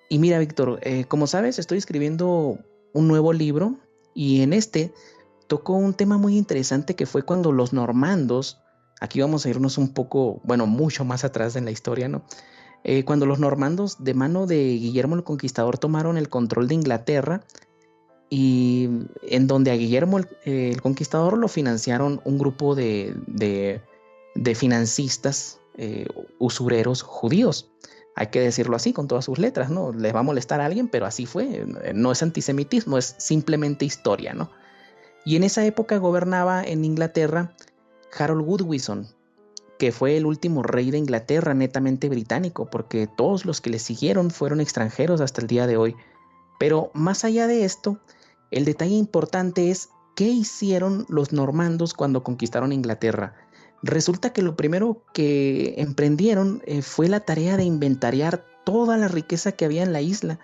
Y mira, Víctor, como sabes, estoy escribiendo un nuevo libro y en este tocó un tema muy interesante que fue cuando los normandos, aquí vamos a irnos un poco, bueno, mucho más atrás en la historia, ¿no? Cuando los normandos de mano de Guillermo el Conquistador tomaron el control de Inglaterra, y en donde a Guillermo el Conquistador lo financiaron un grupo de financistas, usureros judíos. Hay que decirlo así, con todas sus letras, ¿no? Les va a molestar a alguien, pero así fue. No es antisemitismo, es simplemente historia, ¿no? Y en esa época gobernaba en Inglaterra Harold Godwinson, que fue el último rey de Inglaterra netamente británico, porque todos los que le siguieron fueron extranjeros hasta el día de hoy. Pero más allá de esto, el detalle importante es qué hicieron los normandos cuando conquistaron Inglaterra. Resulta que lo primero que emprendieron fue la tarea de inventariar toda la riqueza que había en la isla.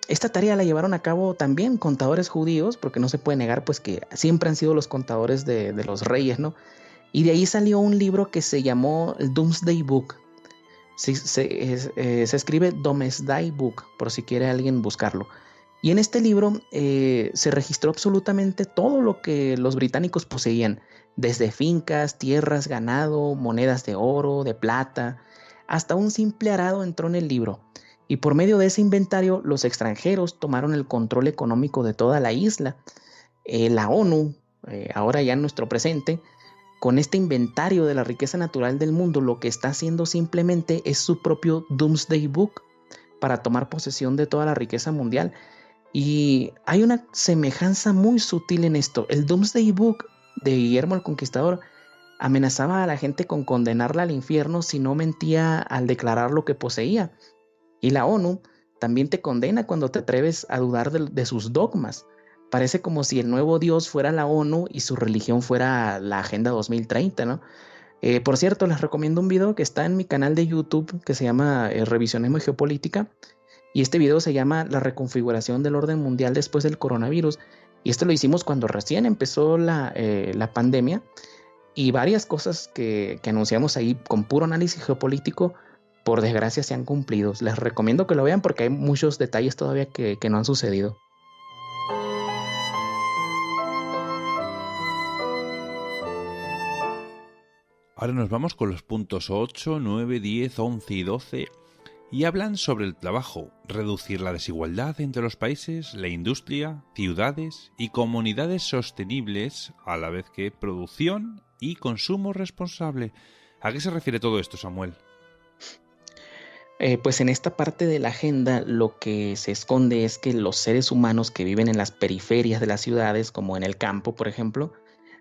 Esta tarea la llevaron a cabo también contadores judíos, porque no se puede negar pues que siempre han sido los contadores de los reyes, ¿no? Y de ahí salió un libro que se llamó el Domesday Book. Se escribe Domesday Book, por si quiere alguien buscarlo. Y en este libro se registró absolutamente todo lo que los británicos poseían, desde fincas, tierras, ganado, monedas de oro, de plata, hasta un simple arado entró en el libro. Y por medio de ese inventario, los extranjeros tomaron el control económico de toda la isla. La ONU, ahora ya en nuestro presente, con este inventario de la riqueza natural del mundo, lo que está haciendo simplemente es su propio Doomsday Book para tomar posesión de toda la riqueza mundial. Y hay una semejanza muy sutil en esto. El Doomsday Book de Guillermo el Conquistador amenazaba a la gente con condenarla al infierno si no mentía al declarar lo que poseía. Y la ONU también te condena cuando te atreves a dudar de sus dogmas. Parece como si el nuevo Dios fuera la ONU y su religión fuera la Agenda 2030, ¿no? Por cierto, les recomiendo un video que está en mi canal de YouTube que se llama Revisionismo y Geopolítica. Y este video se llama La reconfiguración del orden mundial después del coronavirus. Y esto lo hicimos cuando recién empezó la pandemia. Y varias cosas que anunciamos ahí con puro análisis geopolítico, por desgracia, se han cumplido. Les recomiendo que lo vean porque hay muchos detalles todavía que no han sucedido. Ahora nos vamos con los puntos 8, 9, 10, 11 y 12 y hablan sobre el trabajo, reducir la desigualdad entre los países, la industria, ciudades y comunidades sostenibles, a la vez que producción y consumo responsable. ¿A qué se refiere todo esto, Samuel? Pues en esta parte de la agenda lo que se esconde es que los seres humanos que viven en las periferias de las ciudades, como en el campo, por ejemplo,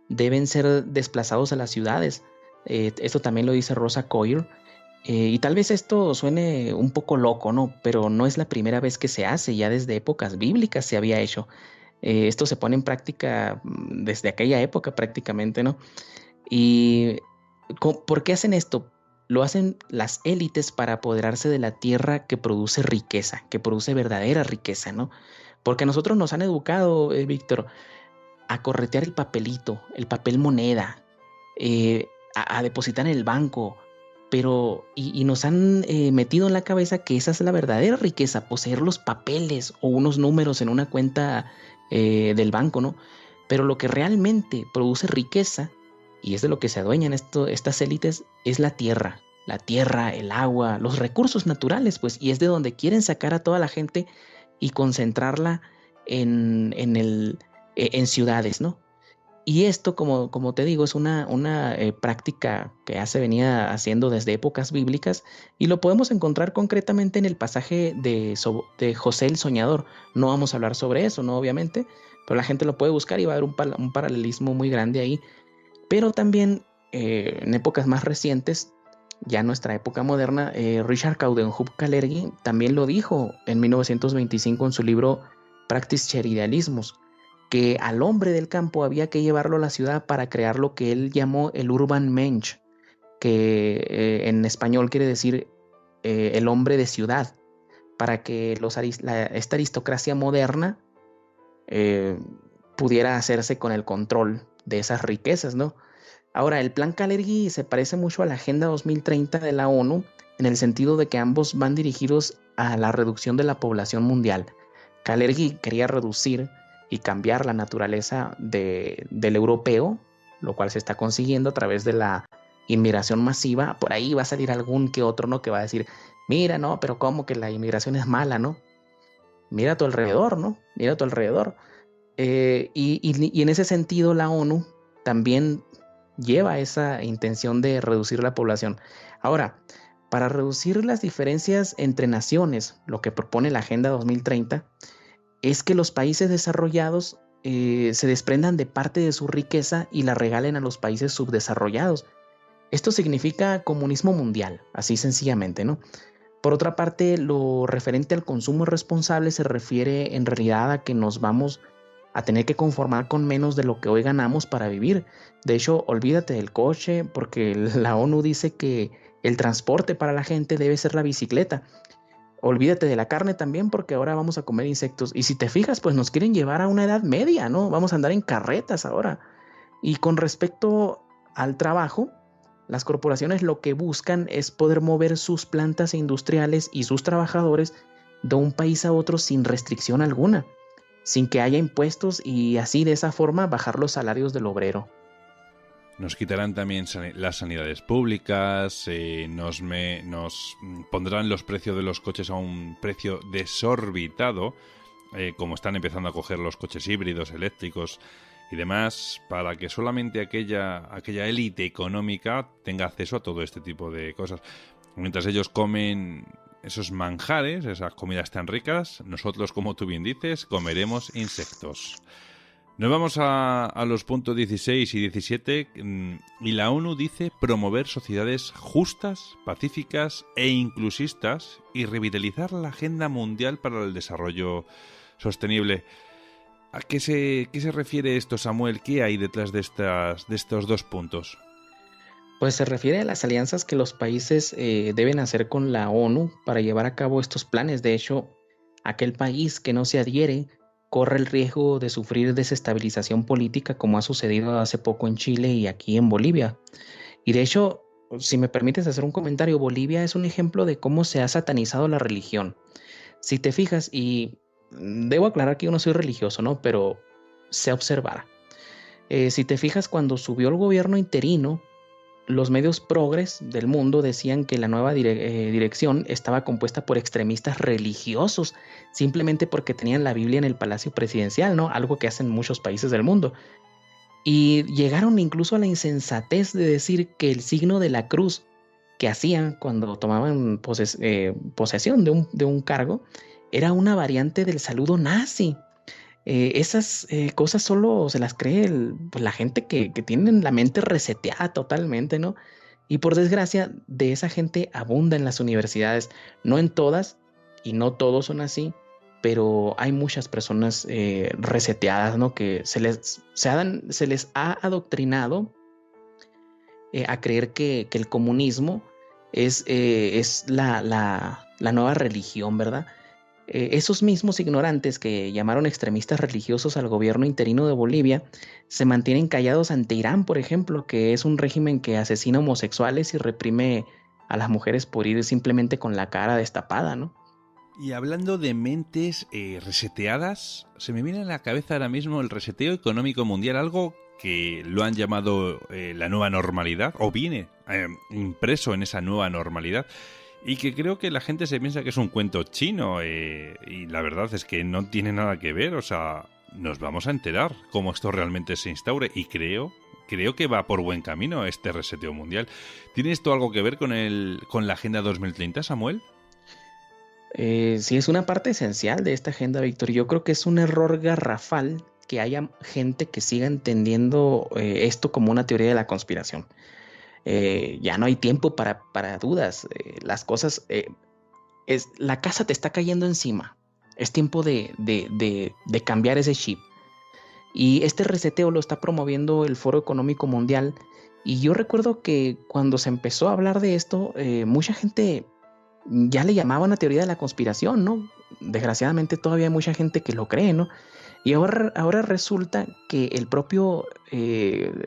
deben ser desplazados a las ciudades. Esto también lo dice Rosa Coir. Y tal vez esto suene un poco loco, ¿no? Pero no es la primera vez que se hace, ya desde épocas bíblicas se había hecho. Esto se pone en práctica desde aquella época prácticamente, ¿no? ¿Y por qué hacen esto? Lo hacen las élites para apoderarse de la tierra que produce riqueza, que produce verdadera riqueza, ¿no? Porque a nosotros nos han educado, Víctor, a corretear el papelito, el papel moneda, a depositar en el banco, pero y nos han metido en la cabeza que esa es la verdadera riqueza, poseer los papeles o unos números en una cuenta del banco, ¿no? Pero lo que realmente produce riqueza, y es de lo que se adueñan estas élites, es la tierra, el agua, los recursos naturales, pues, y es de donde quieren sacar a toda la gente y concentrarla en ciudades, ¿no? Y esto, como te digo, es una práctica que ya se venía haciendo desde épocas bíblicas y lo podemos encontrar concretamente en el pasaje de José el Soñador. No vamos a hablar sobre eso, ¿no? Obviamente, pero la gente lo puede buscar y va a haber un paralelismo muy grande ahí. Pero también en épocas más recientes, ya en nuestra época moderna, Richard Coudenhove-Kalergi también lo dijo en 1925 en su libro Practice Cheridealismus, que al hombre del campo había que llevarlo a la ciudad para crear lo que él llamó el urban mensch, que en español quiere decir el hombre de ciudad, para que esta aristocracia moderna pudiera hacerse con el control de esas riquezas, ¿no? Ahora, el plan Kalergi se parece mucho a la Agenda 2030 de la ONU en el sentido de que ambos van dirigidos a la reducción de la población mundial. Kalergi quería reducir y cambiar la naturaleza del europeo, lo cual se está consiguiendo a través de la inmigración masiva. Por ahí va a salir algún que otro, ¿no? Que va a decir, mira, no, pero ¿cómo que la inmigración es mala, no? Mira a tu alrededor, ¿no? Mira a tu alrededor. Y en ese sentido la ONU también lleva esa intención de reducir la población. Ahora, para reducir las diferencias entre naciones, lo que propone la Agenda 2030 es que los países desarrollados se desprendan de parte de su riqueza y la regalen a los países subdesarrollados. Esto significa comunismo mundial, así sencillamente, ¿no? Por otra parte, lo referente al consumo responsable se refiere en realidad a que nos vamos a tener que conformar con menos de lo que hoy ganamos para vivir. De hecho, olvídate del coche, porque la ONU dice que el transporte para la gente debe ser la bicicleta. Olvídate de la carne también, porque ahora vamos a comer insectos. Y si te fijas, pues nos quieren llevar a una edad media, ¿no? Vamos a andar en carretas ahora. Y con respecto al trabajo, las corporaciones lo que buscan es poder mover sus plantas industriales y sus trabajadores de un país a otro sin restricción alguna, sin que haya impuestos y así de esa forma bajar los salarios del obrero. Nos quitarán también las sanidades públicas, nos pondrán los precios de los coches a un precio desorbitado, como están empezando a coger los coches híbridos, eléctricos y demás, para que solamente aquella élite económica tenga acceso a todo este tipo de cosas. Mientras ellos comen esos manjares, esas comidas tan ricas, nosotros, como tú bien dices, comeremos insectos. Nos vamos a los puntos 16 y 17 y la ONU dice promover sociedades justas, pacíficas e inclusistas y revitalizar la agenda mundial para el desarrollo sostenible. ¿A qué se refiere esto, Samuel? ¿Qué hay detrás de estos dos puntos? Pues se refiere a las alianzas que los países deben hacer con la ONU para llevar a cabo estos planes. De hecho, aquel país que no se adhiere corre el riesgo de sufrir desestabilización política, como ha sucedido hace poco en Chile y aquí en Bolivia. Y de hecho, si me permites hacer un comentario, Bolivia es un ejemplo de cómo se ha satanizado la religión. Si te fijas, y debo aclarar que yo no soy religioso, ¿no? Pero se observará. Si te fijas, cuando subió el gobierno interino, los medios progres del mundo decían que la nueva dirección estaba compuesta por extremistas religiosos, simplemente porque tenían la Biblia en el palacio presidencial, ¿no? Algo que hacen muchos países del mundo. Y llegaron incluso a la insensatez de decir que el signo de la cruz que hacían cuando tomaban posesión de un cargo era una variante del saludo nazi. Esas cosas solo se las cree pues, la gente que tiene la mente reseteada totalmente, ¿no? Y por desgracia, de esa gente abunda en las universidades. No en todas, y no todos son así, pero hay muchas personas reseteadas, ¿no? Que se les ha adoctrinado a creer que el comunismo es la nueva religión, ¿verdad? Esos mismos ignorantes que llamaron extremistas religiosos al gobierno interino de Bolivia se mantienen callados ante Irán, por ejemplo, que es un régimen que asesina homosexuales y reprime a las mujeres por ir simplemente con la cara destapada, ¿no? Y hablando de mentes reseteadas, se me viene a la cabeza ahora mismo el reseteo económico mundial, algo que lo han llamado la nueva normalidad, o viene impreso en esa nueva normalidad. Y que creo que la gente se piensa que es un cuento chino y la verdad es que no tiene nada que ver, o sea, nos vamos a enterar cómo esto realmente se instaure y creo que va por buen camino este reseteo mundial. ¿Tiene esto algo que ver con la Agenda 2030, Samuel? Sí, es una parte esencial de esta agenda, Víctor. Yo creo que es un error garrafal que haya gente que siga entendiendo esto como una teoría de la conspiración. Ya no hay tiempo para dudas. Las cosas, la casa te está cayendo encima. Es tiempo de cambiar ese chip. Y este reseteo lo está promoviendo el Foro Económico Mundial. Y yo recuerdo que cuando se empezó a hablar de esto, mucha gente ya le llamaba una teoría de la conspiración, ¿no? Desgraciadamente todavía hay mucha gente que lo cree, ¿no? Y ahora resulta que el propio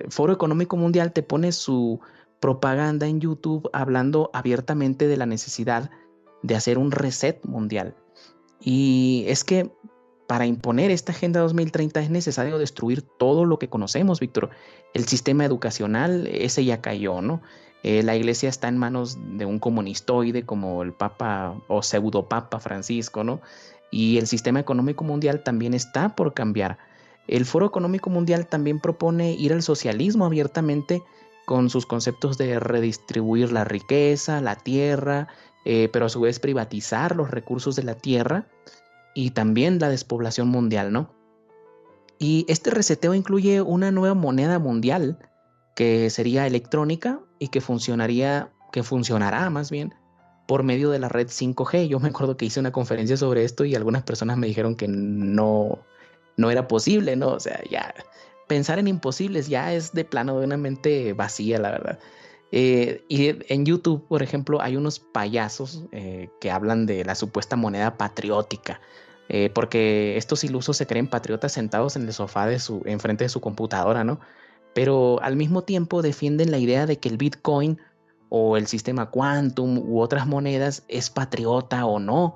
Foro Económico Mundial te pone su propaganda en YouTube hablando abiertamente de la necesidad de hacer un reset mundial. Y es que para imponer esta Agenda 2030 es necesario destruir todo lo que conocemos, Víctor. El sistema educacional, ese ya cayó, ¿no? La iglesia está en manos de un comunistoide como el Papa o pseudopapa Francisco, ¿no? Y el sistema económico mundial también está por cambiar. El Foro Económico Mundial también propone ir al socialismo abiertamente con sus conceptos de redistribuir la riqueza, la tierra, pero a su vez privatizar los recursos de la tierra y también la despoblación mundial, ¿no? Y este reseteo incluye una nueva moneda mundial que sería electrónica y que funcionará más bien por medio de la red 5G. Yo me acuerdo que hice una conferencia sobre esto y algunas personas me dijeron que no era posible, ¿no? O sea, ya pensar en imposibles ya es de plano de una mente vacía, la verdad. Y en YouTube, por ejemplo, hay unos payasos que hablan de la supuesta moneda patriótica, porque estos ilusos se creen patriotas sentados en el sofá enfrente de su computadora, ¿no? Pero al mismo tiempo defienden la idea de que el Bitcoin o el sistema Quantum u otras monedas es patriota o no.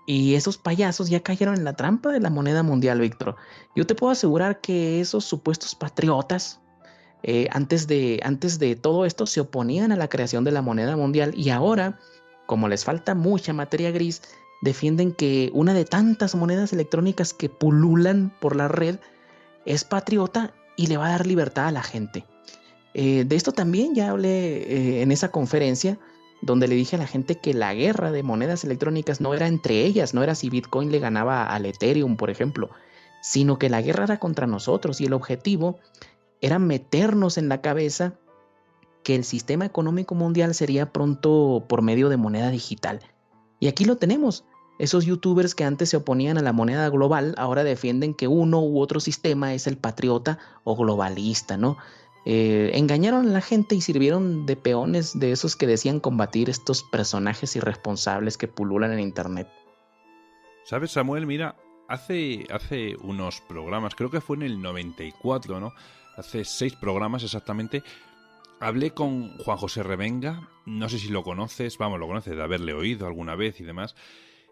Y esos payasos ya cayeron en la trampa de la moneda mundial, Víctor. Yo te puedo asegurar que esos supuestos patriotas, antes de todo esto, se oponían a la creación de la moneda mundial y ahora, como les falta mucha materia gris, defienden que una de tantas monedas electrónicas que pululan por la red es patriota y le va a dar libertad a la gente. De esto también ya hablé en esa conferencia, donde le dije a la gente que la guerra de monedas electrónicas no era entre ellas, no era si Bitcoin le ganaba al Ethereum, por ejemplo, sino que la guerra era contra nosotros y el objetivo era meternos en la cabeza que el sistema económico mundial sería pronto por medio de moneda digital. Y aquí lo tenemos. Esos youtubers que antes se oponían a la moneda global ahora defienden que uno u otro sistema es el patriota o globalista, ¿no? Engañaron a la gente y sirvieron de peones de esos que decían combatir estos personajes irresponsables que pululan en internet. ¿Sabes, Samuel? Mira, hace unos programas, creo que fue en el 94, ¿no? Hace 6 programas exactamente, hablé con Juan José Revenga, no sé si lo conoces, lo conoces de haberle oído alguna vez y demás,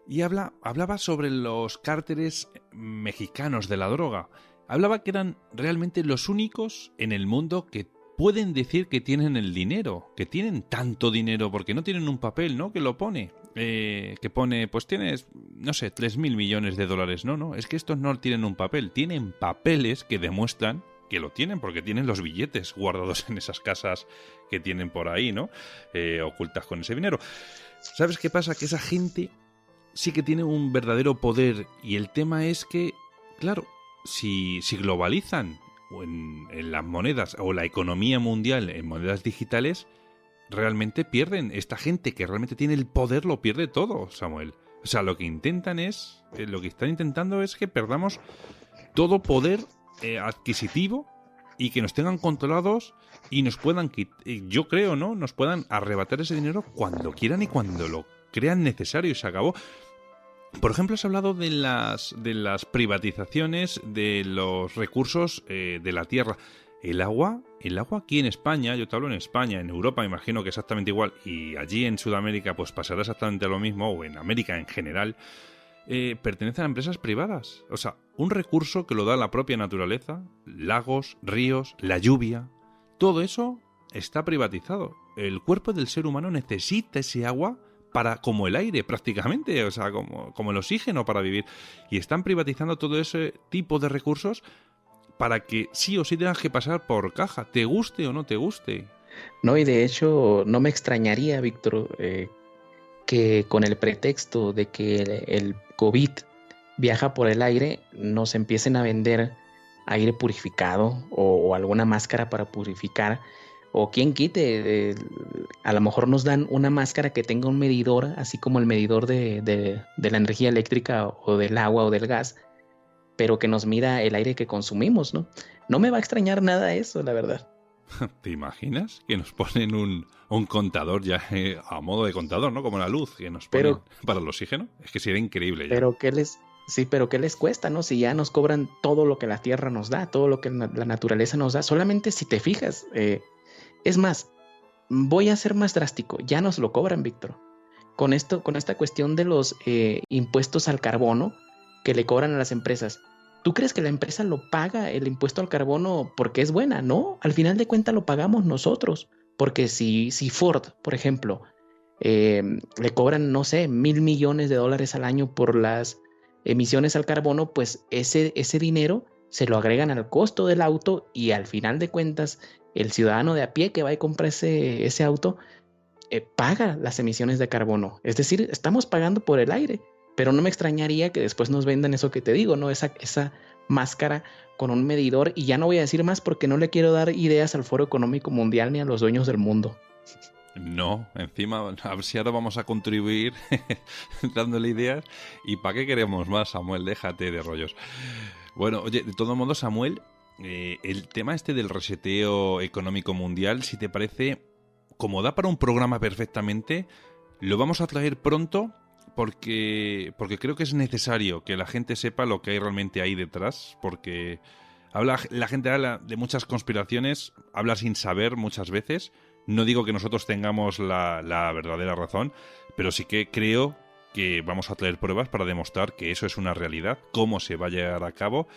y hablaba sobre los cárteles mexicanos de la droga. Hablaba que eran realmente los únicos en el mundo que pueden decir que tienen el dinero, que tienen tanto dinero, porque no tienen un papel, ¿no?, que lo pone. Que pone, pues tienes, no sé, 3.000 millones de dólares. No, es que estos no tienen un papel, tienen papeles que demuestran que lo tienen, porque tienen los billetes guardados en esas casas que tienen por ahí, ¿no? Ocultas con ese dinero. ¿Sabes qué pasa? Que esa gente sí que tiene un verdadero poder, y el tema es que, claro, si globalizan en las monedas o la economía mundial en monedas digitales, realmente pierden. Esta gente que realmente tiene el poder lo pierde todo, Samuel. O sea, lo que están intentando es que perdamos todo poder adquisitivo y que nos tengan controlados y nos puedan yo creo, ¿no?, nos puedan arrebatar ese dinero cuando quieran y cuando lo crean necesario, y se acabó. Por ejemplo, has hablado de las privatizaciones de los recursos de la tierra. El agua aquí en España, yo te hablo en España, en Europa me imagino que exactamente igual, y allí en Sudamérica pues pasará exactamente lo mismo, o en América en general, pertenecen a empresas privadas. O sea, un recurso que lo da la propia naturaleza, lagos, ríos, la lluvia, todo eso está privatizado. El cuerpo del ser humano necesita ese agua como el aire prácticamente, o sea, como el oxígeno para vivir. Y están privatizando todo ese tipo de recursos para que sí o sí tengas que pasar por caja, te guste o no te guste. No, y de hecho no me extrañaría, Víctor, que con el pretexto de que el COVID viaja por el aire, nos empiecen a vender aire purificado o alguna máscara para purificar. O quien quite, a lo mejor nos dan una máscara que tenga un medidor, así como el medidor de la energía eléctrica o del agua o del gas, pero que nos mida el aire que consumimos, ¿no? No me va a extrañar nada eso, la verdad. ¿Te imaginas que nos ponen un contador ya a modo de contador, ¿no? Como la luz que nos ponen para el oxígeno. Es que sería increíble ya. Pero ¿qué les cuesta, no? Si ya nos cobran todo lo que la tierra nos da, todo lo que la naturaleza nos da. Solamente si te fijas, es más, voy a ser más drástico. Ya nos lo cobran, Víctor. Con esta cuestión de los impuestos al carbono que le cobran a las empresas. ¿Tú crees que la empresa lo paga el impuesto al carbono porque es buena? No, al final de cuentas lo pagamos nosotros. Porque si Ford, por ejemplo, le cobran, no sé, $1,000 millones al año por las emisiones al carbono, pues ese dinero se lo agregan al costo del auto y al final de cuentas el ciudadano de a pie que va y compra ese auto paga las emisiones de carbono. Es decir, estamos pagando por el aire. Pero no me extrañaría que después nos vendan eso que te digo, ¿no? Esa máscara con un medidor, y ya no voy a decir más porque no le quiero dar ideas al Foro Económico Mundial ni a los dueños del mundo. No, encima, a ver si ahora vamos a contribuir dándole ideas. ¿Y para qué queremos más, Samuel? Déjate de rollos. Bueno, oye, de todo modo, Samuel, el tema este del reseteo económico mundial, si te parece, como da para un programa perfectamente, lo vamos a traer pronto porque creo que es necesario que la gente sepa lo que hay realmente ahí detrás, porque la gente habla de muchas conspiraciones, habla sin saber muchas veces. No digo que nosotros tengamos la verdadera razón, pero sí que creo que vamos a traer pruebas para demostrar que eso es una realidad, cómo se va a llevar a cabo,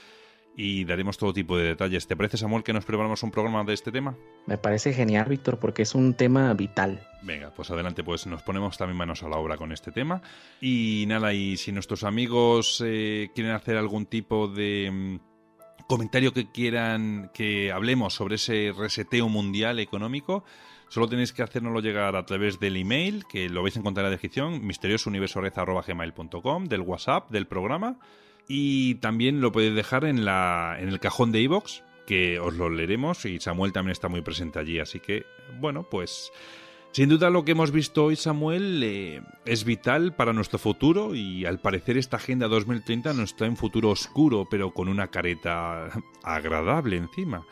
y daremos todo tipo de detalles. ¿Te parece, Samuel, que nos preparamos un programa de este tema? Me parece genial, Víctor, porque es un tema vital. Venga, pues adelante, pues nos ponemos también manos a la obra con este tema. Y nada, y si nuestros amigos quieren hacer algún tipo de comentario que quieran que hablemos sobre ese reseteo mundial económico, solo tenéis que hacérnoslo llegar a través del email, que lo vais a encontrar en la descripción, misteriosouniversored@gmail.com, del WhatsApp, del programa, y también lo podéis dejar en el cajón de iVoox, que os lo leeremos, y Samuel también está muy presente allí, así que, bueno, pues sin duda lo que hemos visto hoy, Samuel, es vital para nuestro futuro, y al parecer esta Agenda 2030 nos trae un futuro oscuro, pero con una careta agradable encima.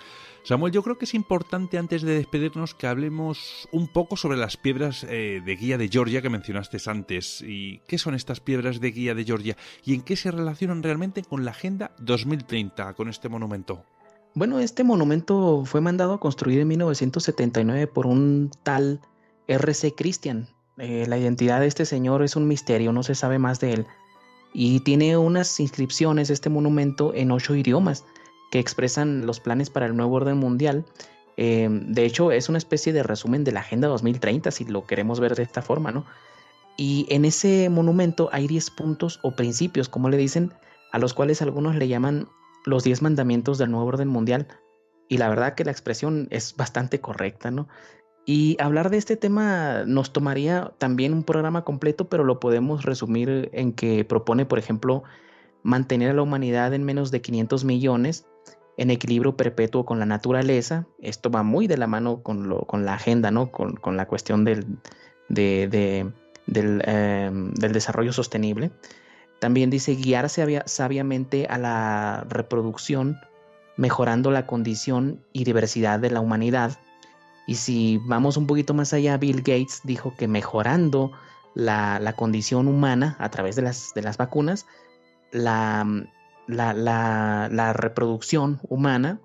Samuel, yo creo que es importante, antes de despedirnos, que hablemos un poco sobre las piedras de guía de Georgia que mencionaste antes. ¿Y qué son estas piedras de guía de Georgia? ¿Y en qué se relacionan realmente con la Agenda 2030, con este monumento? Bueno, este monumento fue mandado a construir en 1979 por un tal R.C. Christian. La identidad de este señor es un misterio, no se sabe más de él. Y tiene unas inscripciones, este monumento, en 8 idiomas que expresan los planes para el nuevo orden mundial. De hecho, es una especie de resumen de la Agenda 2030, si lo queremos ver de esta forma, ¿no? Y en ese monumento hay 10 puntos o principios, como le dicen, a los cuales algunos le llaman los 10 mandamientos del nuevo orden mundial. Y la verdad que la expresión es bastante correcta, ¿no? Y hablar de este tema nos tomaría también un programa completo, pero lo podemos resumir en que propone, por ejemplo, mantener a la humanidad en menos de 500 millones en equilibrio perpetuo con la naturaleza. Esto va muy de la mano con la agenda, ¿no? Con la cuestión del desarrollo sostenible. También dice guiarse sabiamente a la reproducción, mejorando la condición y diversidad de la humanidad. Y si vamos un poquito más allá, Bill Gates dijo que mejorando la condición humana a través de las vacunas, la reproducción humana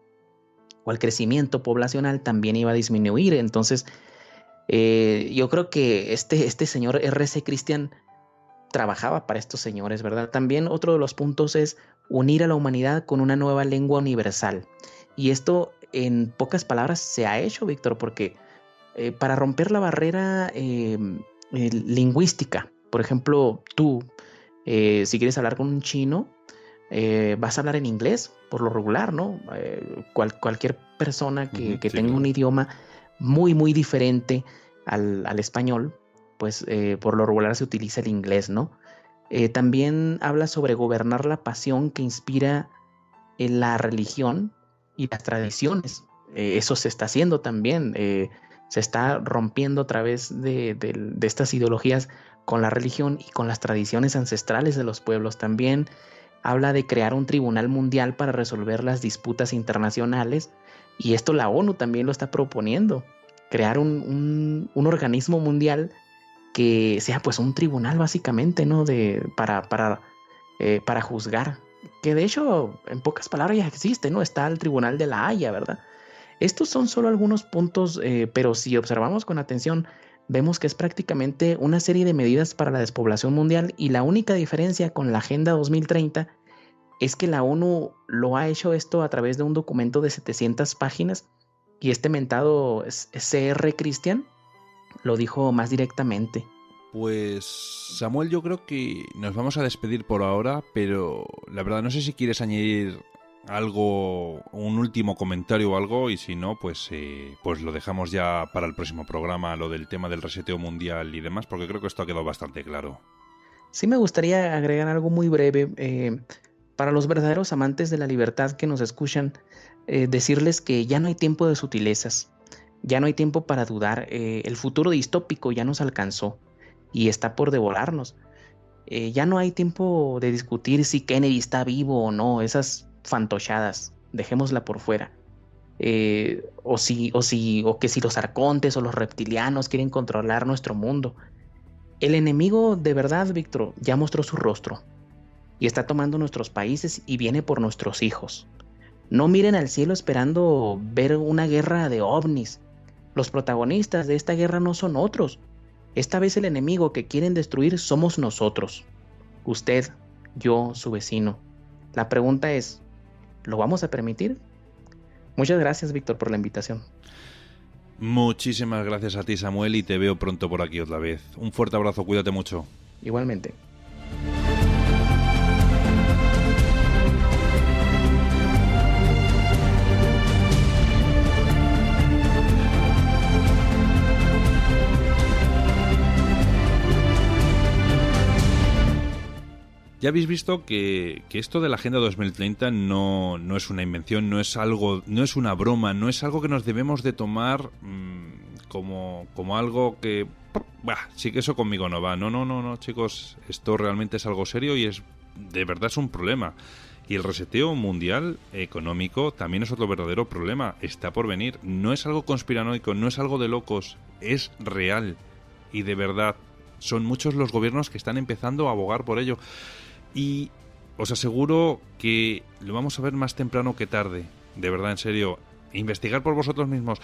o el crecimiento poblacional también iba a disminuir. Entonces, yo creo que este señor R.C. Christian trabajaba para estos señores, ¿verdad? También otro de los puntos es unir a la humanidad con una nueva lengua universal. Y esto, en pocas palabras, se ha hecho, Víctor, porque para romper la barrera lingüística, por ejemplo, tú, si quieres hablar con un chino, vas a hablar en inglés, por lo regular, ¿no? Cualquier persona que tenga un idioma muy, muy diferente al español, pues por lo regular se utiliza el inglés, ¿no? También habla sobre gobernar la pasión que inspira en la religión y las tradiciones. Eso se está haciendo también. Se está rompiendo a través de estas ideologías con la religión y con las tradiciones ancestrales de los pueblos. También habla de crear un tribunal mundial para resolver las disputas internacionales, y esto la ONU también lo está proponiendo, crear un organismo mundial que sea pues un tribunal básicamente, ¿no? Para juzgar, que de hecho en pocas palabras ya existe, ¿no? Está el Tribunal de la Haya, ¿verdad? Estos son solo algunos puntos, pero si observamos con atención, vemos que es prácticamente una serie de medidas para la despoblación mundial, y la única diferencia con la Agenda 2030 es que la ONU lo ha hecho esto a través de un documento de 700 páginas, y este mentado C.R. Christian lo dijo más directamente. Pues Samuel, yo creo que nos vamos a despedir por ahora, pero la verdad no sé si quieres añadir algo, un último comentario o algo, y si no, pues lo dejamos ya para el próximo programa, lo del tema del reseteo mundial y demás, porque creo que esto ha quedado bastante claro. Sí me gustaría agregar algo muy breve. Para los verdaderos amantes de la libertad que nos escuchan, decirles que ya no hay tiempo de sutilezas, ya no hay tiempo para dudar. El futuro distópico ya nos alcanzó y está por devorarnos. Ya no hay tiempo de discutir si Kennedy está vivo o no, esas fantochadas, dejémosla por fuera. O que si los arcontes o los reptilianos quieren controlar nuestro mundo. El enemigo de verdad, Víctor, ya mostró su rostro y está tomando nuestros países y viene por nuestros hijos. No miren al cielo esperando ver una guerra de ovnis. Los protagonistas de esta guerra no son otros. Esta vez el enemigo que quieren destruir somos nosotros. Usted, yo, su vecino. La pregunta es, ¿lo vamos a permitir? Muchas gracias, Víctor, por la invitación. Muchísimas gracias a ti, Samuel, y te veo pronto por aquí otra vez. Un fuerte abrazo, cuídate mucho. Igualmente. Ya habéis visto que esto de la Agenda 2030 no es una invención, no es una broma, no es algo que nos debemos de tomar como algo que... sí que eso conmigo no va. No, chicos, esto realmente es algo serio y de verdad es un problema. Y el reseteo mundial económico también es otro verdadero problema. Está por venir. No es algo conspiranoico, no es algo de locos, es real. Y de verdad, son muchos los gobiernos que están empezando a abogar por ello. Y os aseguro que lo vamos a ver más temprano que tarde. De verdad, en serio. Investigar por vosotros mismos.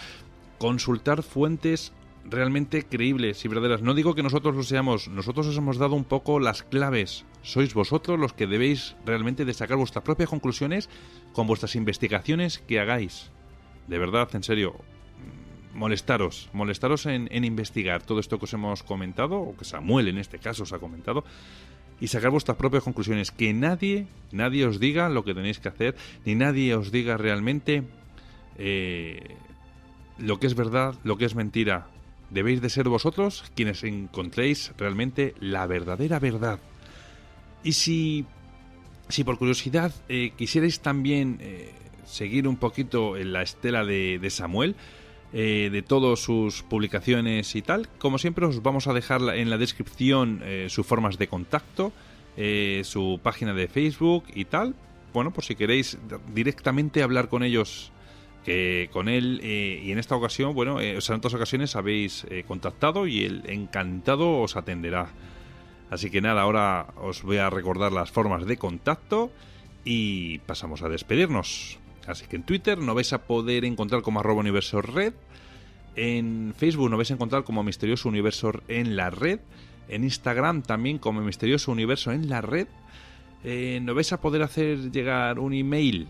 Consultar fuentes realmente creíbles y verdaderas. No digo que nosotros lo seamos. Nosotros os hemos dado un poco las claves. Sois vosotros los que debéis realmente de sacar vuestras propias conclusiones con vuestras investigaciones que hagáis. De verdad, en serio. Molestaros en investigar todo esto que os hemos comentado, o que Samuel en este caso os ha comentado, y sacar vuestras propias conclusiones. Que nadie os diga lo que tenéis que hacer, ni nadie os diga realmente lo que es verdad, lo que es mentira. Debéis de ser vosotros quienes encontréis realmente la verdadera verdad. Y si por curiosidad quisierais también seguir un poquito en la estela de Samuel, de todas sus publicaciones y tal, como siempre os vamos a dejar en la descripción sus formas de contacto, su página de Facebook y tal. Bueno, por si queréis directamente hablar con ellos, con él, y en esta ocasión, bueno, en otras ocasiones habéis contactado y él encantado os atenderá. Así que nada, ahora os voy a recordar las formas de contacto y pasamos a despedirnos. Así que en Twitter nos vais a poder encontrar como @universored, en Facebook nos vais a encontrar como Misterioso Universo en la red, en Instagram también como Misterioso Universo en la red. Nos vais a poder hacer llegar un email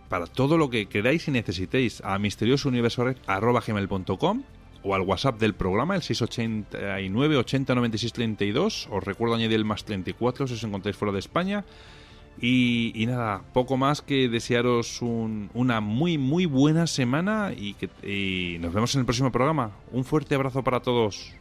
para todo lo que queráis y necesitéis a misteriosouniversored@gmail.com o al WhatsApp del programa, el 689 80 96 32. Os recuerdo añadir el +34 si os encontráis fuera de España. Y nada, poco más que desearos una muy muy buena semana y nos vemos en el próximo programa. Un fuerte abrazo para todos.